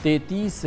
33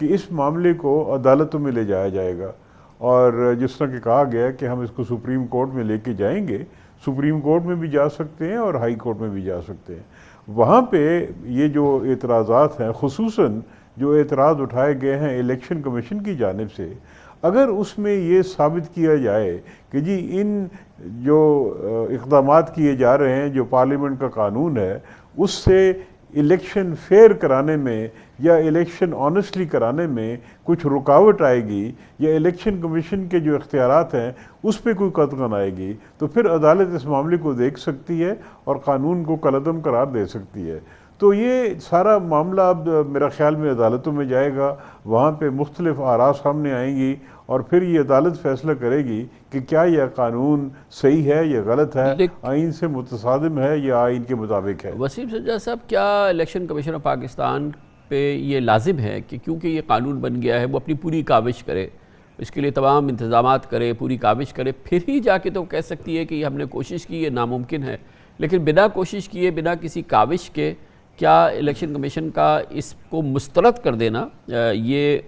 کہ اس معاملے کو عدالتوں میں لے جایا جائے گا، اور جس طرح کہ کہا گیا کہ ہم اس کو سپریم کورٹ میں لے کے جائیں گے، سپریم کورٹ میں بھی جا سکتے ہیں اور ہائی کورٹ میں بھی جا سکتے ہیں۔ وہاں پہ یہ جو اعتراضات ہیں، خصوصاً جو اعتراض اٹھائے گئے ہیں الیکشن کمیشن کی جانب سے، اگر اس میں یہ ثابت کیا جائے کہ جی ان جو اقدامات کیے جا رہے ہیں، جو پارلیمنٹ کا قانون ہے، اس سے الیکشن فیئر کرانے میں یا الیکشن آنیسٹلی کرانے میں کچھ رکاوٹ آئے گی، یا الیکشن کمیشن کے جو اختیارات ہیں اس پہ کوئی قدغن آئے گی، تو پھر عدالت اس معاملے کو دیکھ سکتی ہے اور قانون کو کالعدم قرار دے سکتی ہے۔ تو یہ سارا معاملہ اب میرا خیال میں عدالتوں میں جائے گا، وہاں پہ مختلف آراء سامنے آئیں گی، اور پھر یہ عدالت فیصلہ کرے گی کہ کیا یہ قانون صحیح ہے یا غلط ہے، آئین سے متصادم ہے یا آئین کے مطابق ہے۔ وسیم سجاد صاحب، کیا الیکشن کمیشن آف پاکستان پہ یہ لازم ہے کہ کیونکہ یہ قانون بن گیا ہے وہ اپنی پوری کاوش کرے، اس کے لیے تمام انتظامات کرے، پوری کاوش کرے، پھر ہی جا کے تو کہہ سکتی ہے کہ یہ ہم نے کوشش کی، یہ ناممکن ہے؟ لیکن بنا کوشش کیے، بنا کسی کاوش کے، کیا الیکشن کمیشن کا اس کو مسترد کر دینا یہ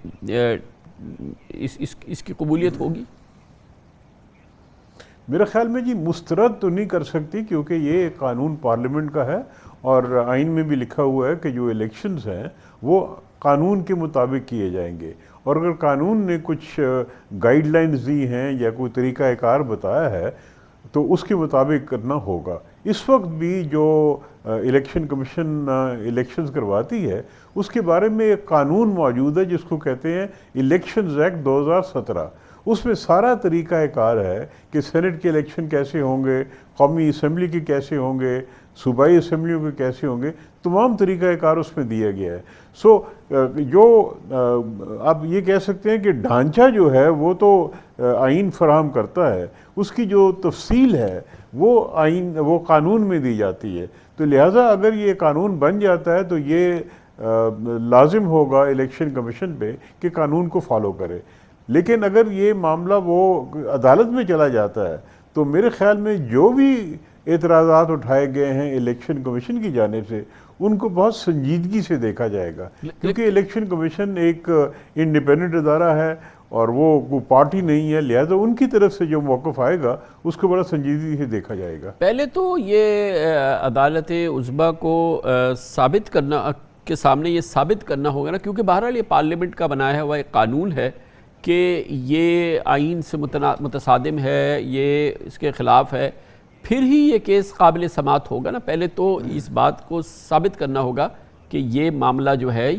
اس کی قبولیت ہوگی؟ میرے خیال میں جی مسترد تو نہیں کر سکتی، کیونکہ یہ قانون پارلیمنٹ کا ہے، اور آئین میں بھی لکھا ہوا ہے کہ جو الیکشنز ہیں وہ قانون کے مطابق کیے جائیں گے، اور اگر قانون نے کچھ گائیڈ لائنز دی ہیں یا کوئی طریقہ کار بتایا ہے تو اس کے مطابق کرنا ہوگا۔ اس وقت بھی جو الیکشن کمیشن الیکشنز کرواتی ہے اس کے بارے میں ایک قانون موجود ہے جس کو کہتے ہیں الیکشنز ایکٹ 2017۔ اس میں سارا طریقہ کار ہے کہ سینٹ کے الیکشن کیسے ہوں گے، قومی اسمبلی کے کیسے ہوں گے، صوبائی اسمبلیوں کے کیسے ہوں گے، تمام طریقہ کار اس میں دیا گیا ہے۔ سو جو آپ یہ کہہ سکتے ہیں کہ ڈھانچہ جو ہے وہ تو آئین فراہم کرتا ہے، اس کی جو تفصیل ہے وہ قانون میں دی جاتی ہے۔ تو لہٰذا اگر یہ قانون بن جاتا ہے تو یہ لازم ہوگا الیکشن کمیشن پہ کہ قانون کو فالو کرے۔ لیکن اگر یہ معاملہ وہ عدالت میں چلا جاتا ہے تو میرے خیال میں جو بھی اعتراضات اٹھائے گئے ہیں الیکشن کمیشن کی جانب سے ان کو بہت سنجیدگی سے دیکھا جائے گا، کیونکہ الیکشن کمیشن ایک انڈیپینڈنٹ ادارہ ہے اور وہ کوئی پارٹی نہیں ہے، لہذا ان کی طرف سے جو موقف آئے گا اس کو بڑا سنجیدگی سے دیکھا جائے گا۔ پہلے تو یہ عدالت عظمیٰ کو ثابت کرنا کے سامنے یہ ثابت کرنا ہوگا نا، کیونکہ بہرحال یہ پارلیمنٹ کا بنایا ہوا ایک قانون ہے کہ یہ آئین سے متصادم ہے، یہ اس کے خلاف ہے، پھر ہی یہ کیس قابل سماعت ہوگا نا۔ پہلے تو اس بات کو ثابت کرنا ہوگا کہ یہ معاملہ جو ہے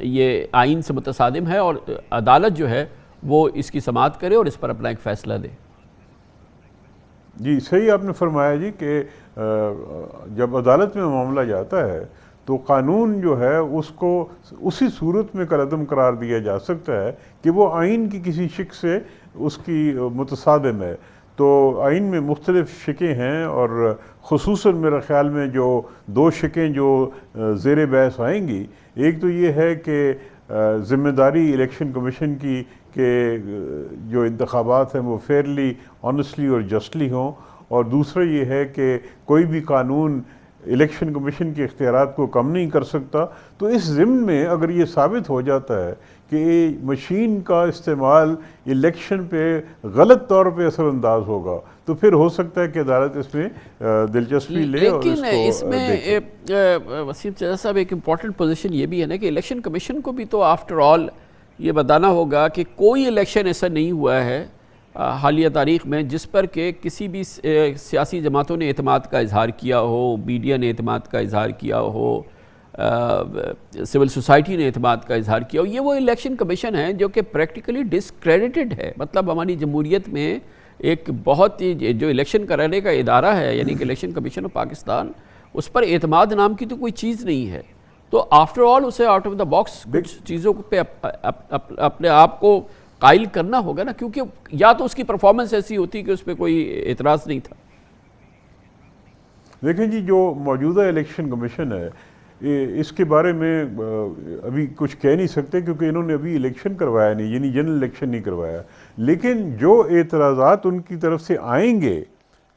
یہ آئین سے متصادم ہے، اور عدالت جو ہے وہ اس کی سماعت کرے اور اس پر اپنا ایک فیصلہ دے۔ جی صحیح آپ نے فرمایا جی کہ جب عدالت میں معاملہ جاتا ہے تو قانون جو ہے اس کو اسی صورت میں کالعدم قرار دیا جا سکتا ہے کہ وہ آئین کی کسی شق سے اس کی متصادم ہے۔ تو آئین میں مختلف شقیں ہیں، اور خصوصاً میرے خیال میں جو دو شقیں جو زیر بحث آئیں گی، ایک تو یہ ہے کہ ذمہ داری الیکشن کمیشن کی کہ جو انتخابات ہیں وہ فیئرلی، آنیسٹلی اور جسٹلی ہوں، اور دوسرا یہ ہے کہ کوئی بھی قانون الیکشن کمیشن کے اختیارات کو کم نہیں کر سکتا۔ تو اس ضمن میں اگر یہ ثابت ہو جاتا ہے کہ مشین کا استعمال الیکشن پہ غلط طور پہ اثر انداز ہوگا تو پھر ہو سکتا ہے کہ عدالت اس میں دلچسپی لے اور لیکن اس میں وسیم سجاد صاحب ایک امپورٹنٹ پوزیشن یہ بھی ہے نا کہ الیکشن کمیشن کو بھی تو آفٹر آل یہ بتانا ہوگا کہ کوئی الیکشن ایسا نہیں ہوا ہے حالیہ تاریخ میں جس پر کہ کسی بھی سیاسی جماعتوں نے اعتماد کا اظہار کیا ہو، میڈیا نے اعتماد کا اظہار کیا ہو، سول سوسائٹی نے اعتماد کا اظہار کیا ہو۔ یہ وہ الیکشن کمیشن ہے جو کہ پریکٹیکلی ڈسکریڈٹڈ ہے۔ مطلب ہماری جمہوریت میں ایک بہت ہی جو الیکشن کرانے کا ادارہ ہے، یعنی کہ الیکشن کمیشن آف پاکستان، اس پر اعتماد نام کی تو کوئی چیز نہیں ہے۔ تو آفٹر آل اسے آؤٹ آف دا باکس کچھ چیزوں پہ اپنے آپ کو قائل کرنا ہوگا نا، کیونکہ یا تو اس کی پرفارمنس ایسی ہوتی کہ اس پہ کوئی اعتراض نہیں تھا۔ دیکھیں جی، جو موجودہ الیکشن کمیشن ہے اس کے بارے میں ابھی کچھ کہہ نہیں سکتے کیونکہ انہوں نے ابھی الیکشن کروایا نہیں، یعنی جنرل الیکشن نہیں کروایا، لیکن جو اعتراضات ان کی طرف سے آئیں گے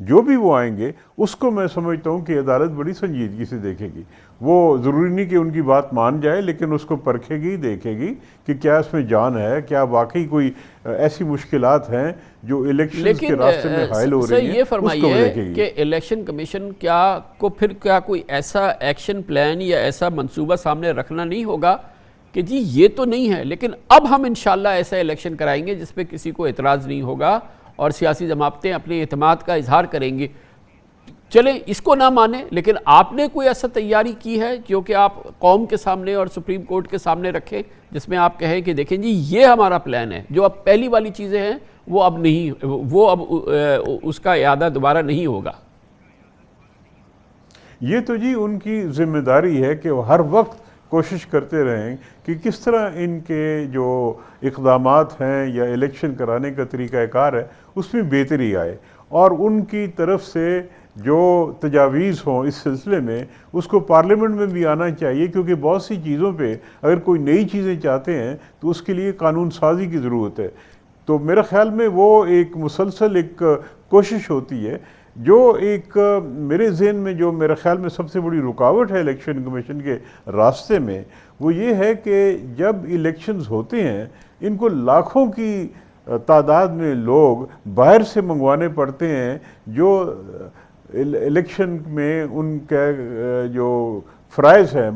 جو بھی وہ آئیں گے اس کو میں سمجھتا ہوں کہ عدالت بڑی سنجیدگی سے دیکھے گی. وہ ضروری نہیں کہ ان کی بات مان جائے، لیکن اس کو پرکھے گی، دیکھے گی کہ کیا اس میں جان ہے، کیا واقعی کوئی ایسی مشکلات ہیں جو الیکشن کے راستے میں حائل ہو رہی ہیں. یہ فرمائیے کہ الیکشن کمیشن کیا کوئی ایسا ایکشن پلان یا ایسا منصوبہ سامنے رکھنا نہیں ہوگا کہ جی یہ تو نہیں ہے، لیکن اب ہم انشاءاللہ ایسا الیکشن کرائیں گے جس پہ کسی کو اعتراض نہیں ہوگا اور سیاسی جماعتیں اپنے اعتماد کا اظہار کریں گے. چلیں اس کو نہ مانیں، لیکن آپ نے کوئی ایسا تیاری کی ہے جو کہ آپ قوم کے سامنے اور سپریم کورٹ کے سامنے رکھیں جس میں آپ کہیں کہ دیکھیں جی یہ ہمارا پلان ہے، جو اب پہلی والی چیزیں ہیں وہ اب اس کا اعادہ دوبارہ نہیں ہوگا؟ یہ تو جی ان کی ذمہ داری ہے کہ وہ ہر وقت کوشش کرتے رہیں کہ کس طرح ان کے جو اقدامات ہیں یا الیکشن کرانے کا طریقہ کار ہے اس میں بہتری آئے، اور ان کی طرف سے جو تجاویز ہوں اس سلسلے میں اس کو پارلیمنٹ میں بھی آنا چاہیے، کیونکہ بہت سی چیزوں پہ اگر کوئی نئی چیزیں چاہتے ہیں تو اس کے لیے قانون سازی کی ضرورت ہے. تو میرے خیال میں وہ ایک مسلسل ایک کوشش ہوتی ہے. جو ایک میرے ذہن میں جو میرے خیال میں سب سے بڑی رکاوٹ ہے الیکشن کمیشن کے راستے میں، وہ یہ ہے کہ جب الیکشنز ہوتے ہیں ان کو لاکھوں کی تعداد میں لوگ باہر سے منگوانے پڑتے ہیں، جو الیکشن میں ان کا جو فرائض ہیں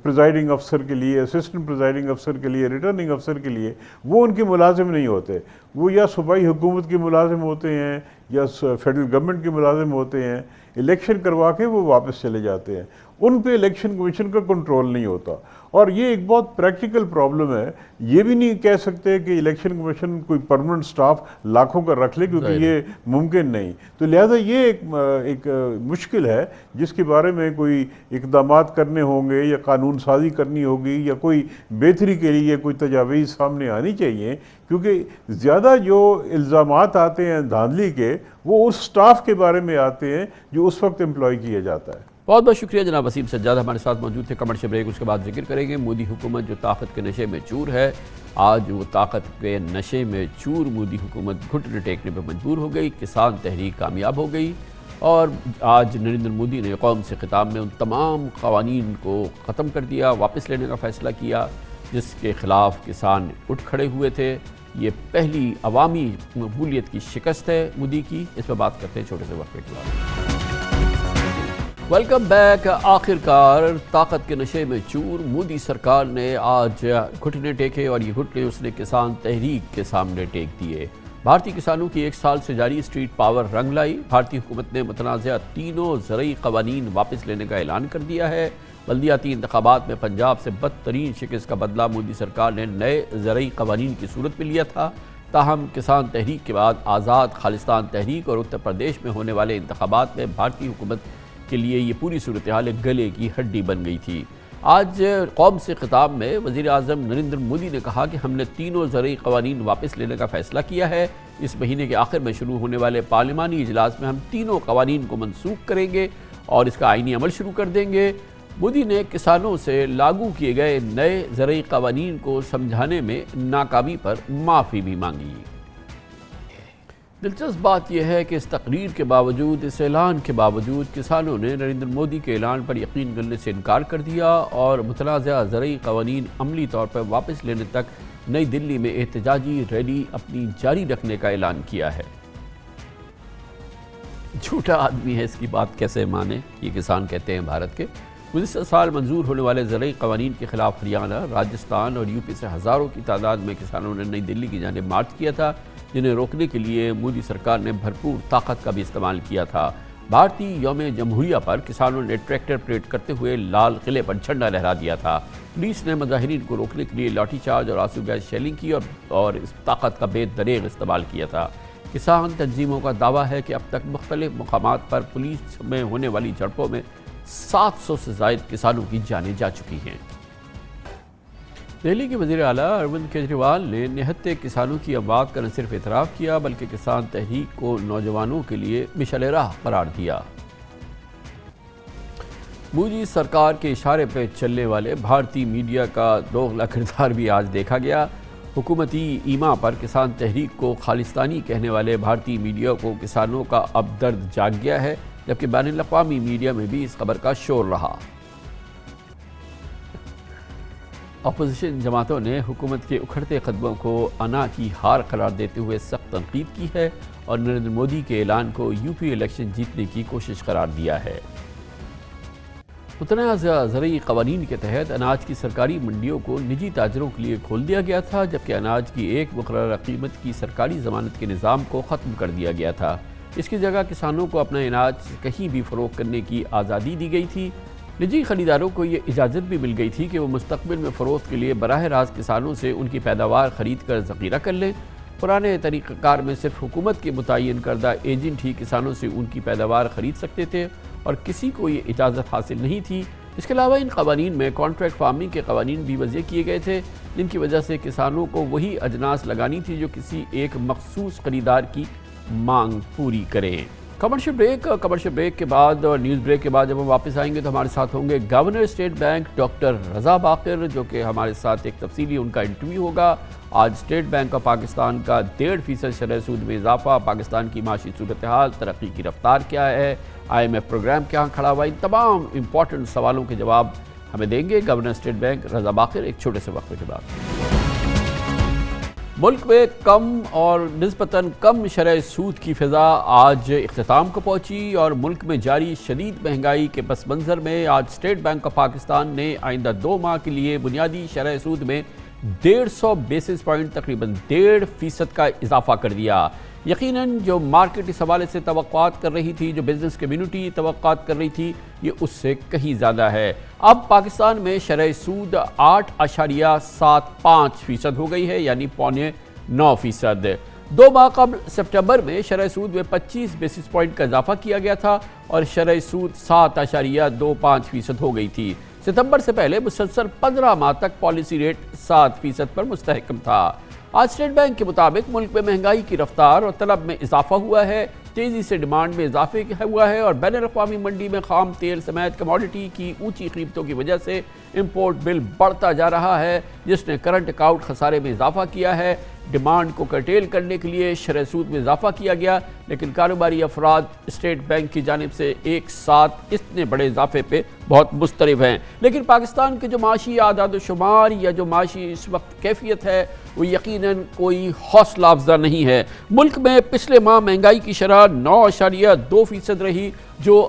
پریزائڈنگ افسر کے لیے، اسسٹنٹ پریزائڈنگ افسر کے لیے، ریٹرننگ افسر کے لیے، وہ ان کے ملازم نہیں ہوتے. وہ یا صوبائی حکومت کے ملازم ہوتے ہیں یا فیڈرل گورنمنٹ کے ملازم ہوتے ہیں. الیکشن کروا کے وہ واپس چلے جاتے ہیں. ان پہ الیکشن کمیشن کا کنٹرول نہیں ہوتا، اور یہ ایک بہت پریکٹیکل پرابلم ہے. یہ بھی نہیں کہہ سکتے کہ الیکشن کمیشن کوئی پرماننٹ سٹاف لاکھوں کا رکھ لے، کیونکہ یہ ممکن نہیں. تو لہذا یہ ایک مشکل ہے جس کے بارے میں کوئی اقدامات کرنے ہوں گے یا قانون سازی کرنی ہوگی یا کوئی بہتری کے لیے کوئی تجاویز سامنے آنی چاہیے، کیونکہ زیادہ جو الزامات آتے ہیں دھاندلی کے وہ اس سٹاف کے بارے میں آتے ہیں جو اس وقت امپلائی کیا جاتا ہے. بہت بہت شکریہ جناب وسیم سجاد، ہمارے ساتھ موجود تھے. کمرشل بریک، اس کے بعد ذکر کریں گے مودی حکومت جو طاقت کے نشے میں چور ہے. آج وہ طاقت کے نشے میں چور مودی حکومت گھٹنے ٹیکنے پہ مجبور ہو گئی. کسان تحریک کامیاب ہو گئی، اور آج نریندر مودی نے قوم سے خطاب میں ان تمام قوانین کو ختم کر دیا، واپس لینے کا فیصلہ کیا جس کے خلاف کسان اٹھ کھڑے ہوئے تھے. یہ پہلی عوامی مقبولیت کی شکست ہے مودی کی. اس پہ بات کرتے ہیں چھوٹے سے وقفے کے بعد. Welcome back. آخر کار طاقت کے نشے میں چور مودی سرکار نے آج گھٹنے ٹیکے، اور یہ گھٹنے اس نے کسان تحریک کے سامنے ٹیک دیے. بھارتی کسانوں کی 1 سال سے جاری اسٹریٹ پاور رنگ لائی. بھارتی حکومت نے متنازعہ تینوں زرعی قوانین واپس لینے کا اعلان کر دیا ہے. بلدیاتی انتخابات میں پنجاب سے بدترین شکست کا بدلہ مودی سرکار نے نئے زرعی قوانین کی صورت میں لیا تھا. تاہم کسان تحریک کے بعد آزاد خالصتان تحریک اور اتر پردیش میں ہونے والے انتخابات میں بھارتی حکومت کے لیے یہ پوری صورتحال گلے کی ہڈی بن گئی تھی. آج قوم سے خطاب میں وزیر اعظم نریندر مودی نے کہا کہ ہم نے تینوں زرعی قوانین واپس لینے کا فیصلہ کیا ہے. اس مہینے کے آخر میں شروع ہونے والے پارلیمانی اجلاس میں ہم تینوں قوانین کو منسوخ کریں گے اور اس کا آئینی عمل شروع کر دیں گے. مودی نے کسانوں سے لاگو کیے گئے نئے زرعی قوانین کو سمجھانے میں ناکامی پر معافی بھی مانگی. دلچسپ بات یہ ہے کہ اس تقریر کے باوجود، اس اعلان کے باوجود، کسانوں نے نریندر مودی کے اعلان پر یقین کرنے سے انکار کر دیا اور متنازعہ زرعی قوانین عملی طور پر واپس لینے تک نئی دلی میں احتجاجی ریلی اپنی جاری رکھنے کا اعلان کیا ہے. جھوٹا آدمی ہے، اس کی بات کیسے مانے، یہ کسان کہتے ہیں بھارت کے. گزشتہ سال منظور ہونے والے زرعی قوانین کے خلاف ہریانہ، راجستھان اور یوپی سے ہزاروں کی تعداد میں کسانوں نے نئی دلی کی جانب مارچ کیا تھا، جنہیں روکنے کے لیے مودی سرکار نے بھرپور طاقت کا بھی استعمال کیا تھا. بھارتی یوم جمہوریہ پر کسانوں نے ٹریکٹر پریڈ کرتے ہوئے لال قلعے پر جھنڈا لہرا دیا تھا. پولیس نے مظاہرین کو روکنے کے لیے لاٹھی چارج اور آنسو گیس شیلنگ کی اور اس طاقت کا بے دریغ استعمال کیا تھا. کسان تنظیموں کا دعویٰ ہے کہ اب تک مختلف مقامات پر پولیس میں ہونے والی جھڑپوں میں 700 سے زائد کسانوں کی جانیں جا چکی ہیں. دہلی کے وزیر اعلیٰ اروند کیجریوال نے نہتے کسانوں کی اموات کا نہ صرف اعتراف کیا بلکہ کسان تحریک کو نوجوانوں کے لیے مشعل راہ قرار دیا. مودی سرکار کے اشارے پہ چلنے والے بھارتی میڈیا کا دوغلا کردار بھی آج دیکھا گیا. حکومتی ایما پر کسان تحریک کو خالستانی کہنے والے بھارتی میڈیا کو کسانوں کا اب درد جاگ گیا ہے، جبکہ بین الاقوامی میڈیا میں بھی اس خبر کا شور رہا۔ اپوزیشن جماعتوں نے حکومت کے اکھڑتے قدموں کو انا کی ہار قرار دیتے ہوئے سخت تنقید کی ہے اور نریندر مودی کے اعلان کو یو پی الیکشن جیتنے کی کوشش قرار دیا ہے۔ متنازع زرعی قوانین کے تحت اناج کی سرکاری منڈیوں کو نجی تاجروں کے لیے کھول دیا گیا تھا، جبکہ اناج کی ایک مقررہ قیمت کی سرکاری ضمانت کے نظام کو ختم کر دیا گیا تھا۔ اس کی جگہ کسانوں کو اپنا اناج کہیں بھی فروخت کرنے کی آزادی دی گئی تھی۔ نجی خریداروں کو یہ اجازت بھی مل گئی تھی کہ وہ مستقبل میں فروخت کے لیے براہ راست کسانوں سے ان کی پیداوار خرید کر ذخیرہ کر لیں۔ پرانے طریقہ کار میں صرف حکومت کے متعین کردہ ایجنٹ ہی کسانوں سے ان کی پیداوار خرید سکتے تھے اور کسی کو یہ اجازت حاصل نہیں تھی۔ اس کے علاوہ ان قوانین میں کانٹریکٹ فارمنگ کے قوانین بھی وضع کیے گئے تھے، جن کی وجہ سے کسانوں کو وہی اجناس لگانی تھی جو کسی ایک مخصوص خریدار کی مانگ پوری کریں۔ کمرشل بریک کے بعد اور نیوز بریک کے بعد جب ہم واپس آئیں گے تو ہمارے ساتھ ہوں گے governor state bank doctor Raza Baqir, جو کہ ہمارے ساتھ ایک تفصیلی ان کا انٹرویو ہوگا۔ آج اسٹیٹ بینک آف پاکستان کا 1.5% شرح سود میں اضافہ، پاکستان کی معاشی صورتحال، ترقی کی رفتار کیا ہے، IMF پروگرام کہاں کھڑا ہوا، ان تمام امپورٹنٹ سوالوں کے جواب ہمیں دیں گے گورنر اسٹیٹ بینک رضا باقر ایک چھوٹے سے وقفے کے بعد۔ ملک میں کم اور نسبتاً کم شرح سود کی فضا آج اختتام کو پہنچی اور ملک میں جاری شدید مہنگائی کے پس منظر میں آج اسٹیٹ بینک آف پاکستان نے آئندہ 2 ماہ کے لیے بنیادی شرح سود میں 150 بیسس پوائنٹ تقریباً 1.5% کا اضافہ کر دیا۔ یقیناً جو مارکیٹ اس حوالے سے توقعات کر رہی تھی، جو بزنس کمیونٹی توقعات کر رہی تھی، یہ اس سے کہیں زیادہ ہے۔ اب پاکستان میں شرح سود 8.75% ہو گئی ہے، یعنی 8.9%۔ 2 ماہ قبل سپٹمبر میں شرح سود میں 25 بیسس پوائنٹ کا اضافہ کیا گیا تھا اور شرح سود 7.25% ہو گئی تھی۔ ستمبر سے پہلے مسلسل 15 ماہ تک پالیسی ریٹ 7% پر مستحکم تھا۔ آج اسٹیٹ بینک کے مطابق ملک میں مہنگائی کی رفتار اور طلب میں اضافہ ہوا ہے، تیزی سے ڈیمانڈ میں اضافے ہوا ہے اور بین الاقوامی منڈی میں خام تیل سمیت کموڈٹی کی اونچی قیمتوں کی وجہ سے امپورٹ بل بڑھتا جا رہا ہے، جس نے کرنٹ اکاؤنٹ خسارے میں اضافہ کیا ہے۔ ڈیمانڈ کو کرٹیل کرنے کے لیے شرح سود میں اضافہ کیا گیا، لیکن کاروباری افراد اسٹیٹ بینک کی جانب سے ایک ساتھ اتنے بڑے اضافے پہ بہت مضطرب ہیں۔ لیکن پاکستان کے جو معاشی اعداد و شمار یا جو معاشی اس وقت کیفیت ہے وہ یقیناً کوئی حوصلہ افزا نہیں ہے۔ ملک میں پچھلے ماہ مہنگائی کی شرح 9.2% رہی، جو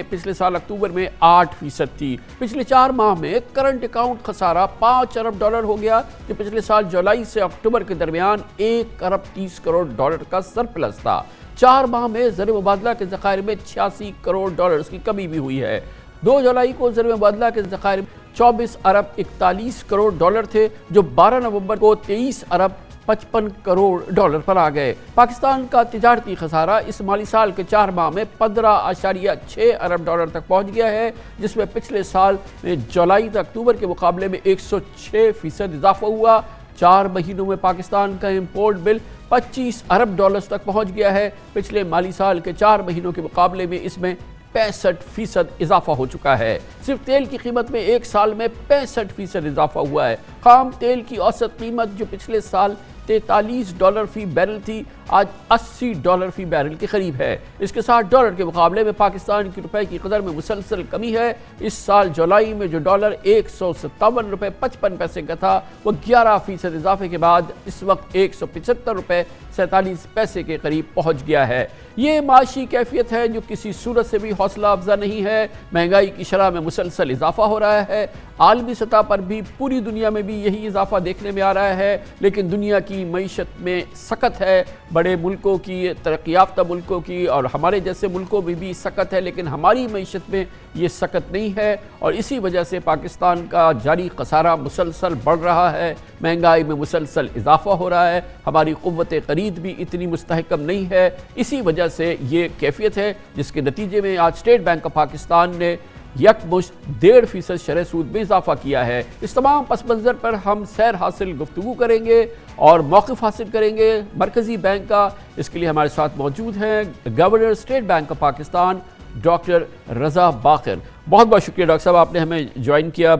پچھلے سال اکتوبر میں 8% تھی۔ پچھلے 4 ماہ میں کرنٹ اکاؤنٹ خسارہ $5 ارب ہو گیا، جو پچھلے سال جولائی سے اکتوبر کے درمیان $1.30 کروڑ کا سرپلس تھا۔ 4 ماہ میں زر مبادلہ کے ذخائر میں $86 کروڑ کی کمی بھی ہوئی ہے۔ 2 جولائی کو زر مبادلہ کے ذخائر $24.41 کروڑ تھے، جو 12 نومبر کو $23.55 کروڑ پر آ گئے۔ پاکستان کا تجارتی خسارہ اس مالی سال کے 4 ماہ میں $15.6 ارب تک پہنچ گیا ہے، جس میں پچھلے سال میں جولائی سے اکتوبر کے مقابلے میں 106% اضافہ ہوا۔ 4 مہینوں میں پاکستان کا امپورٹ بل $25 ارب تک پہنچ گیا ہے۔ پچھلے مالی سال کے 4 مہینوں کے مقابلے میں اس میں 65% اضافہ ہو چکا ہے۔ صرف تیل کی قیمت میں ایک سال میں 65% اضافہ ہوا ہے۔ خام تیل کی اوسط قیمت جو پچھلے سال $43 فی بیرل تھی، آج $80 فی بیرل کے قریب ہے۔ اس کے ساتھ ڈالر کے مقابلے میں پاکستان کی روپے کی قدر میں مسلسل کمی ہے۔ اس سال جولائی میں جو ڈالر $157.55 کا تھا، وہ 11% اضافے کے بعد اس وقت $175.47 کے قریب پہنچ گیا ہے۔ یہ معاشی کیفیت ہے جو کسی صورت سے بھی حوصلہ افزا نہیں ہے۔ مہنگائی کی شرح میں مسلسل اضافہ ہو رہا ہے، عالمی سطح پر بھی پوری دنیا میں بھی یہی اضافہ دیکھنے میں آ رہا ہے، لیکن دنیا کی معیشت میں سکت ہے۔ بڑے ملکوں کی، ترقی یافتہ ملکوں کی اور ہمارے جیسے ملکوں میں بھی سکت ہے، لیکن ہماری معیشت میں یہ سکت نہیں ہے اور اسی وجہ سے پاکستان کا جاری خسارہ مسلسل بڑھ رہا ہے، مہنگائی میں مسلسل اضافہ ہو رہا ہے، ہماری قوت خرید بھی اتنی مستحکم نہیں ہے۔ اسی وجہ سے یہ کیفیت ہے جس کے نتیجے میں آج اسٹیٹ بینک آف پاکستان نے یکمشت 1.5% شرح سود میں اضافہ کیا ہے۔ اس تمام پس منظر پر ہم سیر حاصل گفتگو کریں گے اور موقف حاصل کریں گے مرکزی بینک کا۔ اس کے لیے ہمارے ساتھ موجود ہیں governor state bank of Pakistan doctor Raza Baqir. بہت بہت شکریہ ڈاکٹر صاحب، آپ نے ہمیں جوائن کیا،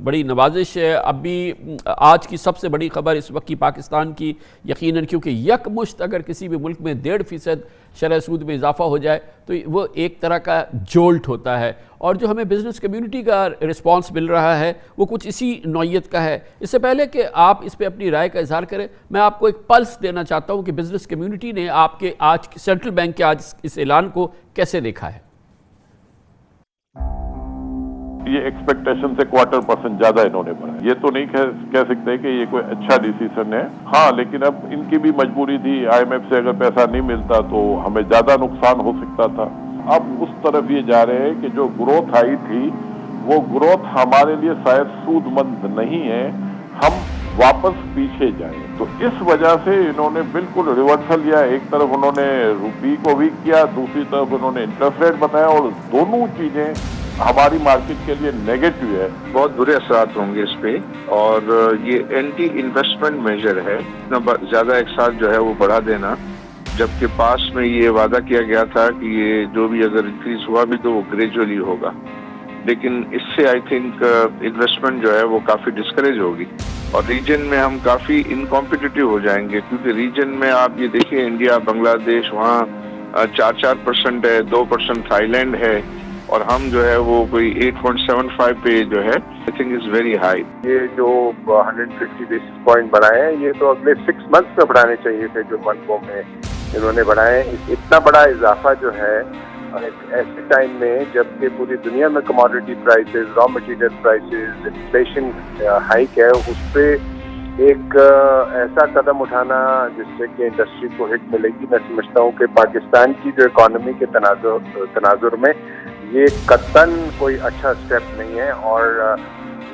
بڑی نوازش ہے۔ اب بھی آج کی سب سے بڑی خبر اس وقت کی پاکستان کی یقیناً، کیونکہ یک مشت اگر کسی بھی ملک میں 1.5% شرح سود میں اضافہ ہو جائے تو وہ ایک طرح کا جولٹ ہوتا ہے، اور جو ہمیں بزنس کمیونٹی کا رسپانس مل رہا ہے وہ کچھ اسی نوعیت کا ہے۔ اس سے پہلے کہ آپ اس پہ اپنی رائے کا اظہار کریں، میں آپ کو ایک پلس دینا چاہتا ہوں کہ بزنس کمیونٹی نے آپ کے آج سینٹرل بینک کے آج اس اعلان کو کیسے دیکھا ہے؟ یہ ایکسپیکٹیشن سے 0.25% زیادہ انہوں نے بڑھایا۔ یہ تو نہیں کہہ سکتے کہ یہ کوئی اچھا ڈیسیزن ہے، ہاں لیکن اب ان کی بھی مجبوری تھی، IMF سے اگر پیسہ نہیں ملتا تو ہمیں زیادہ نقصان ہو سکتا تھا۔ اب اس طرف یہ جا رہے ہیں کہ جو گروتھ آئی تھی وہ گروتھ ہمارے لیے شاید سود مند نہیں ہے، ہم واپس پیچھے جائیں۔ تو اس وجہ سے انہوں نے بالکل ریورسل لیا، ایک طرف انہوں نے روپی کو ویک کیا، دوسری طرف انہوں نے انٹرسٹ ریٹ بتایا، اور دونوں چیزیں ہماری مارکیٹ کے لیے نیگیٹو ہے۔ بہت برے اثرات ہوں گے اس پہ، اور یہ اینٹی انویسٹمنٹ میجر ہے، اتنا زیادہ ایک ساتھ جو ہے وہ بڑھا دینا، جبکہ پاس میں یہ وعدہ کیا گیا تھا کہ یہ جو بھی اگر انکریز ہوا بھی تو وہ گریجولی ہوگا، لیکن اس سے آئی تھنک انویسٹمنٹ جو ہے وہ کافی ڈسکریج ہوگی، اور ریجن میں ہم کافی انکمپیٹیٹو ہو جائیں گے، کیونکہ ریجن میں آپ یہ دیکھیں انڈیا، بنگلہ دیش، وہاں 4% ہے، 2% تھائی لینڈ ہے، اور ہم جو ہے وہ کوئی 8.75 پہ جو ہے I think is very high. یہ جو 150 بیسس پوائنٹ بڑھائے ہیں یہ تو اگلے 6 months میں بڑھانے چاہیے تھے، جو منتھوں میں انہوں نے بڑھائے ہیں۔ اتنا بڑا اضافہ جو ہے ایک ایسے ٹائم میں جبکہ پوری دنیا میں commodity prices, raw material prices, inflation hike ہے، اس پہ ایک ایسا قدم اٹھانا جس سے کہ انڈسٹری کو ہٹ ملے گی، میں سمجھتا ہوں کہ پاکستان کی جو اکانومی کے تناظر میں یہ قطعاً کوئی اچھا سٹیپ نہیں ہے، اور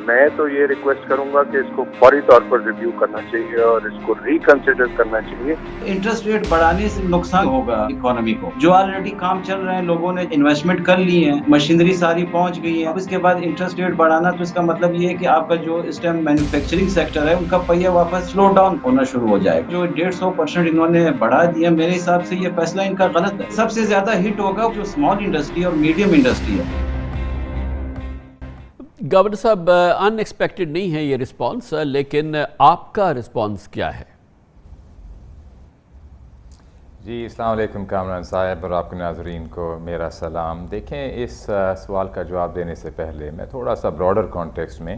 میں تو یہ ریکویسٹ کروں گا کہ اس کو فوری طور پر ریویو کرنا چاہیے اور اس کو ریکنسیڈر کرنا چاہیے۔ انٹرسٹ ریٹ بڑھانے سے نقصان ہوگا اکانومی کو، جو آلریڈی کام چل رہے ہیں، لوگوں نے انویسٹمنٹ کر لی ہے، مشینری ساری پہنچ گئی ہے، اب اس کے بعد انٹرسٹ ریٹ بڑھانا تو اس کا مطلب یہ ہے کہ آپ کا جو اس ٹائم مینوفیکچرنگ سیکٹر ہے ان کا پہیہ واپس سلو ڈاؤن ہونا شروع ہو جائے گا۔ جو 150% انہوں نے بڑھا دیا، میرے حساب سے یہ فیصلہ ان کا غلط ہے۔ سب سے زیادہ ہٹ ہوگا جو اسمال انڈسٹری اور میڈیم انڈسٹری ہے۔ گورنر صاحب، ان ایکسپیکٹڈ نہیں ہے یہ رسپانس، لیکن آپ کا رسپانس کیا ہے؟ جی السلام علیکم کامران صاحب اور آپ کے ناظرین کو میرا سلام۔ دیکھیں، اس سوال کا جواب دینے سے پہلے میں تھوڑا سا براڈر کانٹیکسٹ میں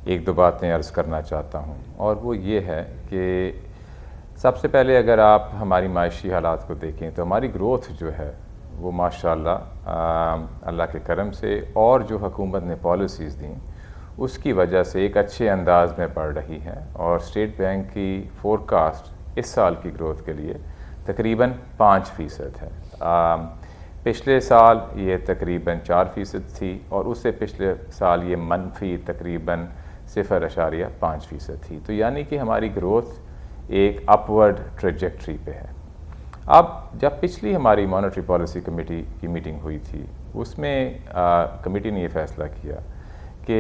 ایک دو باتیں عرض کرنا چاہتا ہوں، اور وہ یہ ہے کہ سب سے پہلے اگر آپ ہماری معاشی حالات کو دیکھیں تو ہماری گروتھ جو ہے وہ ماشاءاللہ اللہ کے کرم سے اور جو حکومت نے پالیسیز دیں اس کی وجہ سے ایک اچھے انداز میں بڑھ رہی ہے، اور اسٹیٹ بینک کی فورکاسٹ اس سال کی گروتھ کے لیے تقریباً 5% ہے۔ پچھلے سال یہ تقریباً 4% تھی، اور اس سے پچھلے سال یہ منفی تقریباً 0.5% تھی، تو یعنی کہ ہماری گروتھ ایک اپورڈ ٹریجیکٹری پہ ہے۔ اب جب پچھلی ہماری مانیٹری پالیسی کمیٹی کی میٹنگ ہوئی تھی، اس میں کمیٹی نے یہ فیصلہ کیا کہ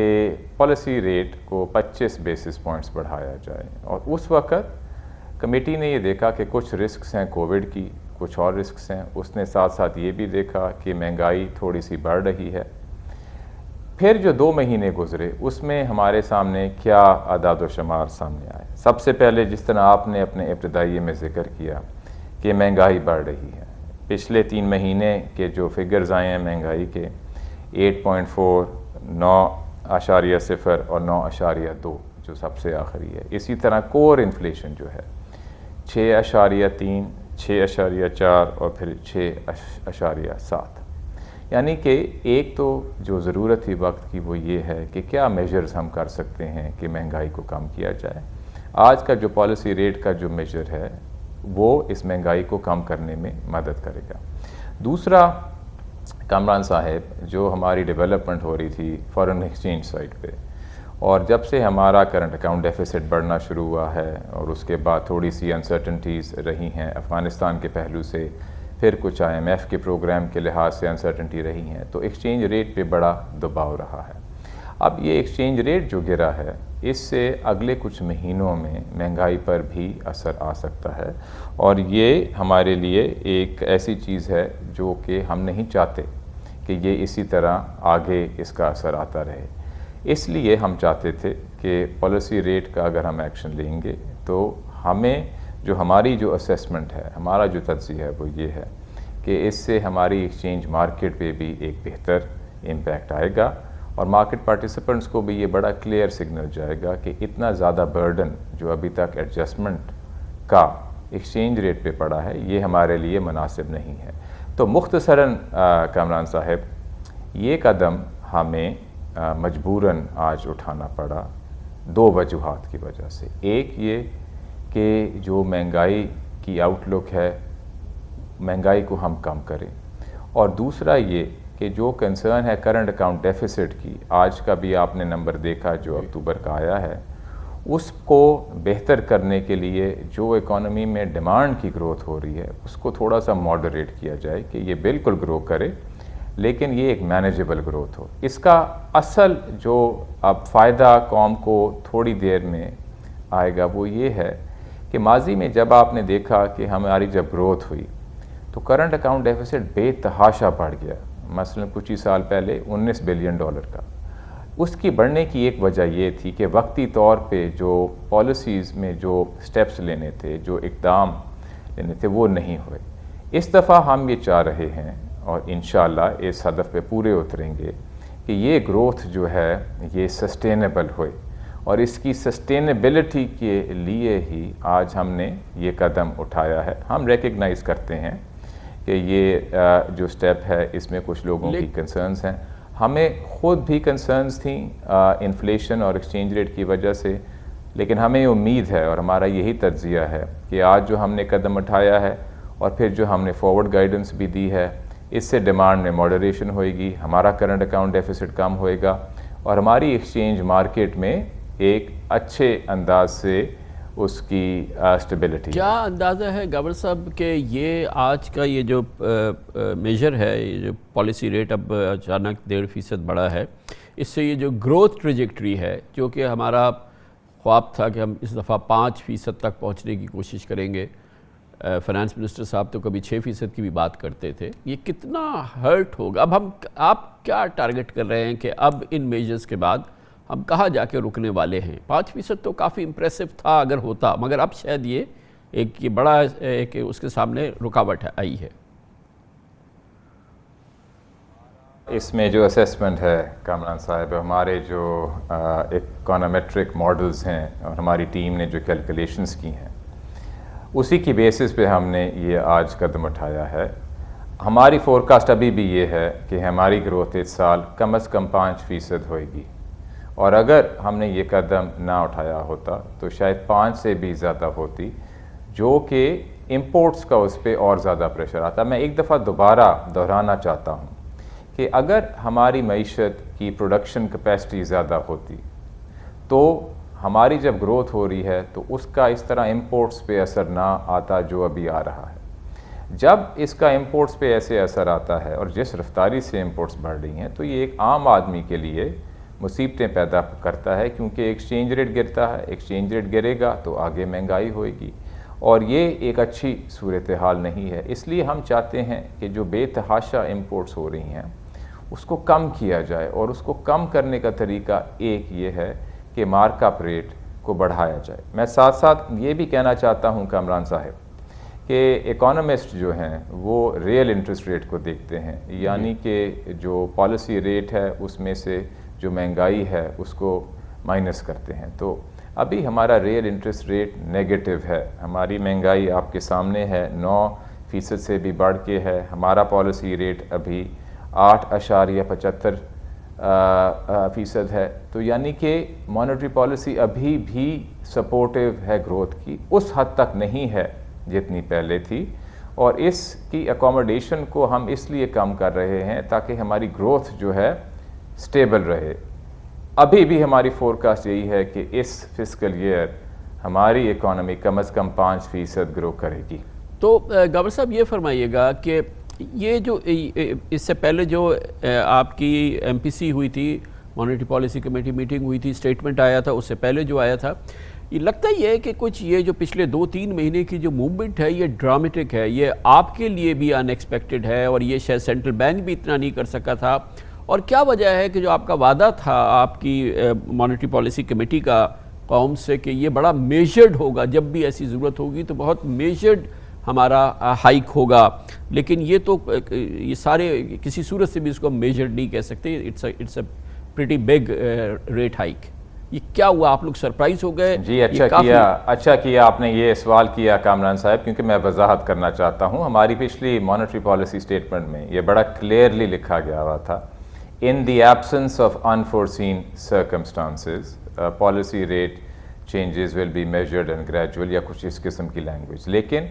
پالیسی ریٹ کو 25 بیسس پوائنٹس بڑھایا جائے، اور اس وقت کمیٹی نے یہ دیکھا کہ کچھ رسکس ہیں کووڈ کی، کچھ اور رسکس ہیں، اس نے ساتھ ساتھ یہ بھی دیکھا کہ مہنگائی تھوڑی سی بڑھ رہی ہے۔ پھر جو 2 مہینے گزرے اس میں ہمارے سامنے کیا اعداد و شمار سامنے آئے۔ سب سے پہلے جس طرح آپ نے اپنے ابتدائیے میں ذکر کیا کہ مہنگائی بڑھ رہی ہے، پچھلے 3 مہینے کے جو فگرز آئے ہیں مہنگائی کے 8.4، 9.0 اور 9.2 جو سب سے آخری ہے۔ اسی طرح کور انفلیشن جو ہے 6.3، 6.4 اور پھر 6.7۔ یعنی کہ ایک تو جو ضرورت تھی وقت کی وہ یہ ہے کہ کیا میجرز ہم کر سکتے ہیں کہ مہنگائی کو کم کیا جائے۔ آج کا جو پالیسی ریٹ کا جو میجر ہے وہ اس مہنگائی کو کم کرنے میں مدد کرے گا۔ دوسرا، کامران صاحب، جو ہماری ڈیولپمنٹ ہو رہی تھی فارن ایکسچینج سائٹ پہ، اور جب سے ہمارا کرنٹ اکاؤنٹ ڈیفیسٹ بڑھنا شروع ہوا ہے، اور اس کے بعد تھوڑی سی انسرٹنٹیز رہی ہیں افغانستان کے پہلو سے، پھر کچھ IMF کے پروگرام کے لحاظ سے انسرٹنٹی رہی ہیں، تو ایکسچینج ریٹ پہ بڑا دباؤ رہا ہے۔ اب یہ ایکسچینج ریٹ جو گرا ہے اس سے اگلے کچھ مہینوں میں مہنگائی پر بھی اثر آ سکتا ہے، اور یہ ہمارے لیے ایک ایسی چیز ہے جو کہ ہم نہیں چاہتے کہ یہ اسی طرح آگے اس کا اثر آتا رہے. اس لیے ہم چاہتے تھے کہ پالیسی ریٹ کا اگر ہم ایکشن لیں گے تو ہمیں جو ہماری جو اسیسمنٹ ہے, ہمارا جو تجزیہ ہے وہ یہ ہے کہ اس سے ہماری ایکسچینج مارکیٹ پہ بھی ایک بہتر امپیکٹ آئے گا, اور مارکیٹ پارٹیسپنٹس کو بھی یہ بڑا کلیئر سگنل جائے گا کہ اتنا زیادہ برڈن جو ابھی تک ایڈجسٹمنٹ کا ایکسچینج ریٹ پہ پڑا ہے یہ ہمارے لیے مناسب نہیں ہے. تو مختصراً کامران صاحب یہ قدم ہمیں مجبوراً آج اٹھانا پڑا 2 وجوہات کی وجہ سے. ایک یہ کہ جو مہنگائی کی آؤٹ لک ہے مہنگائی کو ہم کم کریں, اور دوسرا یہ کہ جو کنسرن ہے کرنٹ اکاؤنٹ ڈیفیسٹ کی, آج کا بھی آپ نے نمبر دیکھا جو اکتوبر کا آیا ہے, اس کو بہتر کرنے کے لیے جو اکانومی میں ڈیمانڈ کی گروتھ ہو رہی ہے اس کو تھوڑا سا ماڈریٹ کیا جائے کہ یہ بالکل گرو کرے لیکن یہ ایک مینیجیبل گروتھ ہو. اس کا اصل جو اب فائدہ قوم کو تھوڑی دیر میں آئے گا وہ یہ ہے کہ ماضی میں جب آپ نے دیکھا کہ ہماری جب گروتھ ہوئی تو کرنٹ اکاؤنٹ ڈیفیسٹ بے تحاشا بڑھ گیا, مثلا کچھ ہی سال پہلے $19 بلین کا. اس کی بڑھنے کی ایک وجہ یہ تھی کہ وقتی طور پہ جو پالیسیز میں جو سٹیپس لینے تھے, جو اقدام لینے تھے وہ نہیں ہوئے. اس دفعہ ہم یہ چاہ رہے ہیں اور انشاءاللہ اس ہدف پہ پورے اتریں گے کہ یہ گروتھ جو ہے یہ سسٹینیبل ہوئے, اور اس کی سسٹینیبلٹی کے لیے ہی آج ہم نے یہ قدم اٹھایا ہے. ہم ریکگنائز کرتے ہیں کہ یہ جو سٹیپ ہے اس میں کچھ لوگوں کی کنسرنز ہیں, ہمیں خود بھی کنسرنز تھیں انفلیشن اور ایکسچینج ریٹ کی وجہ سے, لیکن ہمیں امید ہے اور ہمارا یہی تجزیہ ہے کہ آج جو ہم نے قدم اٹھایا ہے اور پھر جو ہم نے فارورڈ گائیڈنس بھی دی ہے اس سے ڈیمانڈ میں ماڈریشن ہوئے گی, ہمارا کرنٹ اکاؤنٹ ڈیفیسٹ کم ہوئے گا, اور ہماری ایکسچینج مارکیٹ میں ایک اچھے انداز سے اس کی اسٹیبلٹی. کیا اندازہ ہے گورنر صاحب کہ یہ آج کا یہ جو میجر ہے, یہ جو پالیسی ریٹ اب اچانک 1.5% بڑھا ہے, اس سے یہ جو گروتھ ٹریجیکٹری ہے جو کہ ہمارا خواب تھا کہ ہم اس دفعہ 5% تک پہنچنے کی کوشش کریں گے, فائنانس منسٹر صاحب تو کبھی 6% کی بھی بات کرتے تھے, یہ کتنا ہرٹ ہوگا؟ اب آپ کیا ٹارگٹ کر رہے ہیں کہ اب ان میجرز کے بعد ہم کہاں جا کے رکنے والے ہیں؟ 5% تو کافی امپریسو تھا اگر ہوتا, مگر اب شاید یہ ایک بڑا ایک اس کے سامنے رکاوٹ آئی ہے. اس میں جو اسیسمنٹ ہے کامران صاحب, ہمارے جو اکانومیٹرک ماڈلز ہیں اور ہماری ٹیم نے جو کیلکولیشنز کی ہیں اسی کی بیسس پہ ہم نے یہ آج قدم اٹھایا ہے. ہماری فورکاسٹ ابھی بھی یہ ہے کہ ہماری گروتھ اس سال کم از کم 5% ہوئے گی, اور اگر ہم نے یہ قدم نہ اٹھایا ہوتا تو شاید 5 سے بھی زیادہ ہوتی, جو کہ امپورٹس کا اس پہ اور زیادہ پریشر آتا. میں ایک دفعہ دوبارہ دہرانا چاہتا ہوں کہ اگر ہماری معیشت کی پروڈکشن کیپیسٹی زیادہ ہوتی تو ہماری جب گروتھ ہو رہی ہے تو اس کا اس طرح امپورٹس پہ اثر نہ آتا جو ابھی آ رہا ہے. جب اس کا امپورٹس پہ ایسے اثر آتا ہے اور جس رفتاری سے امپورٹس بڑھ رہی ہیں تو یہ ایک عام آدمی کے لیے مصیبتیں پیدا کرتا ہے, کیونکہ ایکسچینج ریٹ گرتا ہے, ایکسچینج ریٹ گرے گا تو آگے مہنگائی ہوئے گی, اور یہ ایک اچھی صورتحال نہیں ہے. اس لیے ہم چاہتے ہیں کہ جو بے تحاشا امپورٹس ہو رہی ہیں اس کو کم کیا جائے, اور اس کو کم کرنے کا طریقہ ایک یہ ہے کہ مارک اپ ریٹ کو بڑھایا جائے. میں ساتھ ساتھ یہ بھی کہنا چاہتا ہوں کامران صاحب کہ اکانومسٹ جو ہیں وہ ریئل انٹرسٹ ریٹ کو دیکھتے ہیں, یعنی کہ جو پالیسی ریٹ ہے اس میں سے جو مہنگائی ہے اس کو مائنس کرتے ہیں. تو ابھی ہمارا ریئل انٹرسٹ ریٹ نیگیٹو ہے, ہماری مہنگائی آپ کے سامنے ہے 9% سے بھی بڑھ کے ہے, ہمارا پالیسی ریٹ ابھی 8.75% ہے. تو یعنی کہ مانیٹری پالیسی ابھی بھی سپورٹیو ہے گروتھ کی, اس حد تک نہیں ہے جتنی پہلے تھی, اور اس کی اکوموڈیشن کو ہم اس لیے کم کر رہے ہیں تاکہ ہماری گروتھ جو ہے سٹیبل رہے. ابھی بھی ہماری فورکاسٹ یہی ہے کہ اس فسکل ایئر ہماری اکانومی کم از کم 5% گرو کرے گی. تو گورنر صاحب یہ فرمائیے گا کہ یہ جو اس سے پہلے جو آپ کی ایم پی سی ہوئی تھی, مانیٹری پالیسی کمیٹی میٹنگ ہوئی تھی, اسٹیٹمنٹ آیا تھا, اس سے پہلے جو آیا تھا, یہ لگتا ہی ہے کہ کچھ یہ جو پچھلے 2-3 مہینے کی جو موومنٹ ہے یہ ڈرامٹک ہے، یہ آپ کے لیے بھی ان ایکسپیکٹڈ ہے اور یہ شاید سینٹرل بینک بھی اتنا نہیں کر سکا تھا، اور کیا وجہ ہے کہ جو آپ کا وعدہ تھا آپ کی مانیٹری پالیسی کمیٹی کا قوم سے کہ یہ بڑا میجرڈ ہوگا، جب بھی ایسی ضرورت ہوگی تو بہت میجرڈ ہمارا ہائیک ہوگا، لیکن یہ تو یہ سارے کسی صورت سے بھی اس کو میجرڈ نہیں کہہ سکتے، it's a pretty big rate hike. یہ کیا ہوا؟ آپ لوگ سرپرائز ہو گئے؟ جی اچھا کیا آپ نے یہ سوال کیا کامران صاحب، کیونکہ میں وضاحت کرنا چاہتا ہوں. ہماری پچھلی مانیٹری پالیسی سٹیٹمنٹ میں یہ بڑا کلیئرلی لکھا گیا ہوا تھا، in the absence of unforeseen circumstances policy rate changes will be measured and gradual, یا کچھ اس قسم کی لینگویج. لیکن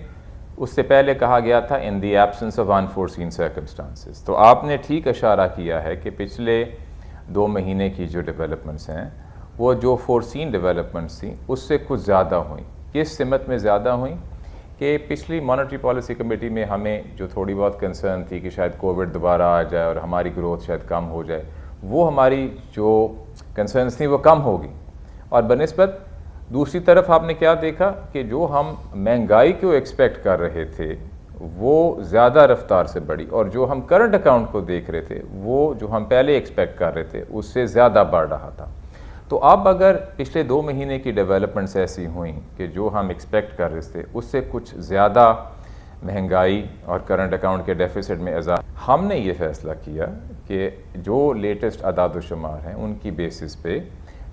اس سے پہلے کہا گیا تھا in the absence of unforeseen circumstances. تو آپ نے ٹھیک اشارہ کیا ہے کہ پچھلے 2 مہینے کی جو ڈیولپمنٹس ہیں وہ جو فورسین ڈیولپمنٹس تھیں اس سے کچھ زیادہ ہوئیں. کس سمت میں زیادہ ہوئیں کہ پچھلی مانیٹری پالیسی کمیٹی میں ہمیں جو تھوڑی بہت کنسرن تھی کہ شاید کووڈ دوبارہ آ جائے اور ہماری گروتھ شاید کم ہو جائے، وہ ہماری جو کنسرنس تھیں وہ کم ہوگی. اور بنسبت دوسری طرف آپ نے کیا دیکھا کہ جو ہم مہنگائی کو ایکسپیکٹ کر رہے تھے وہ زیادہ رفتار سے بڑھی، اور جو ہم کرنٹ اکاؤنٹ کو دیکھ رہے تھے وہ جو ہم پہلے ایکسپیکٹ کر رہے تھے اس سے زیادہ بڑھ رہا تھا. تو اب اگر پچھلے 2 مہینے کی ڈیولپمنٹس ایسی ہوئیں کہ جو ہم ایکسپیکٹ کر رہے تھے اس سے کچھ زیادہ مہنگائی اور کرنٹ اکاؤنٹ کے ڈیفیسٹ میں اضافہ، ہم نے یہ فیصلہ کیا کہ جو لیٹسٹ اعداد و شمار ہیں ان کی بیسس پہ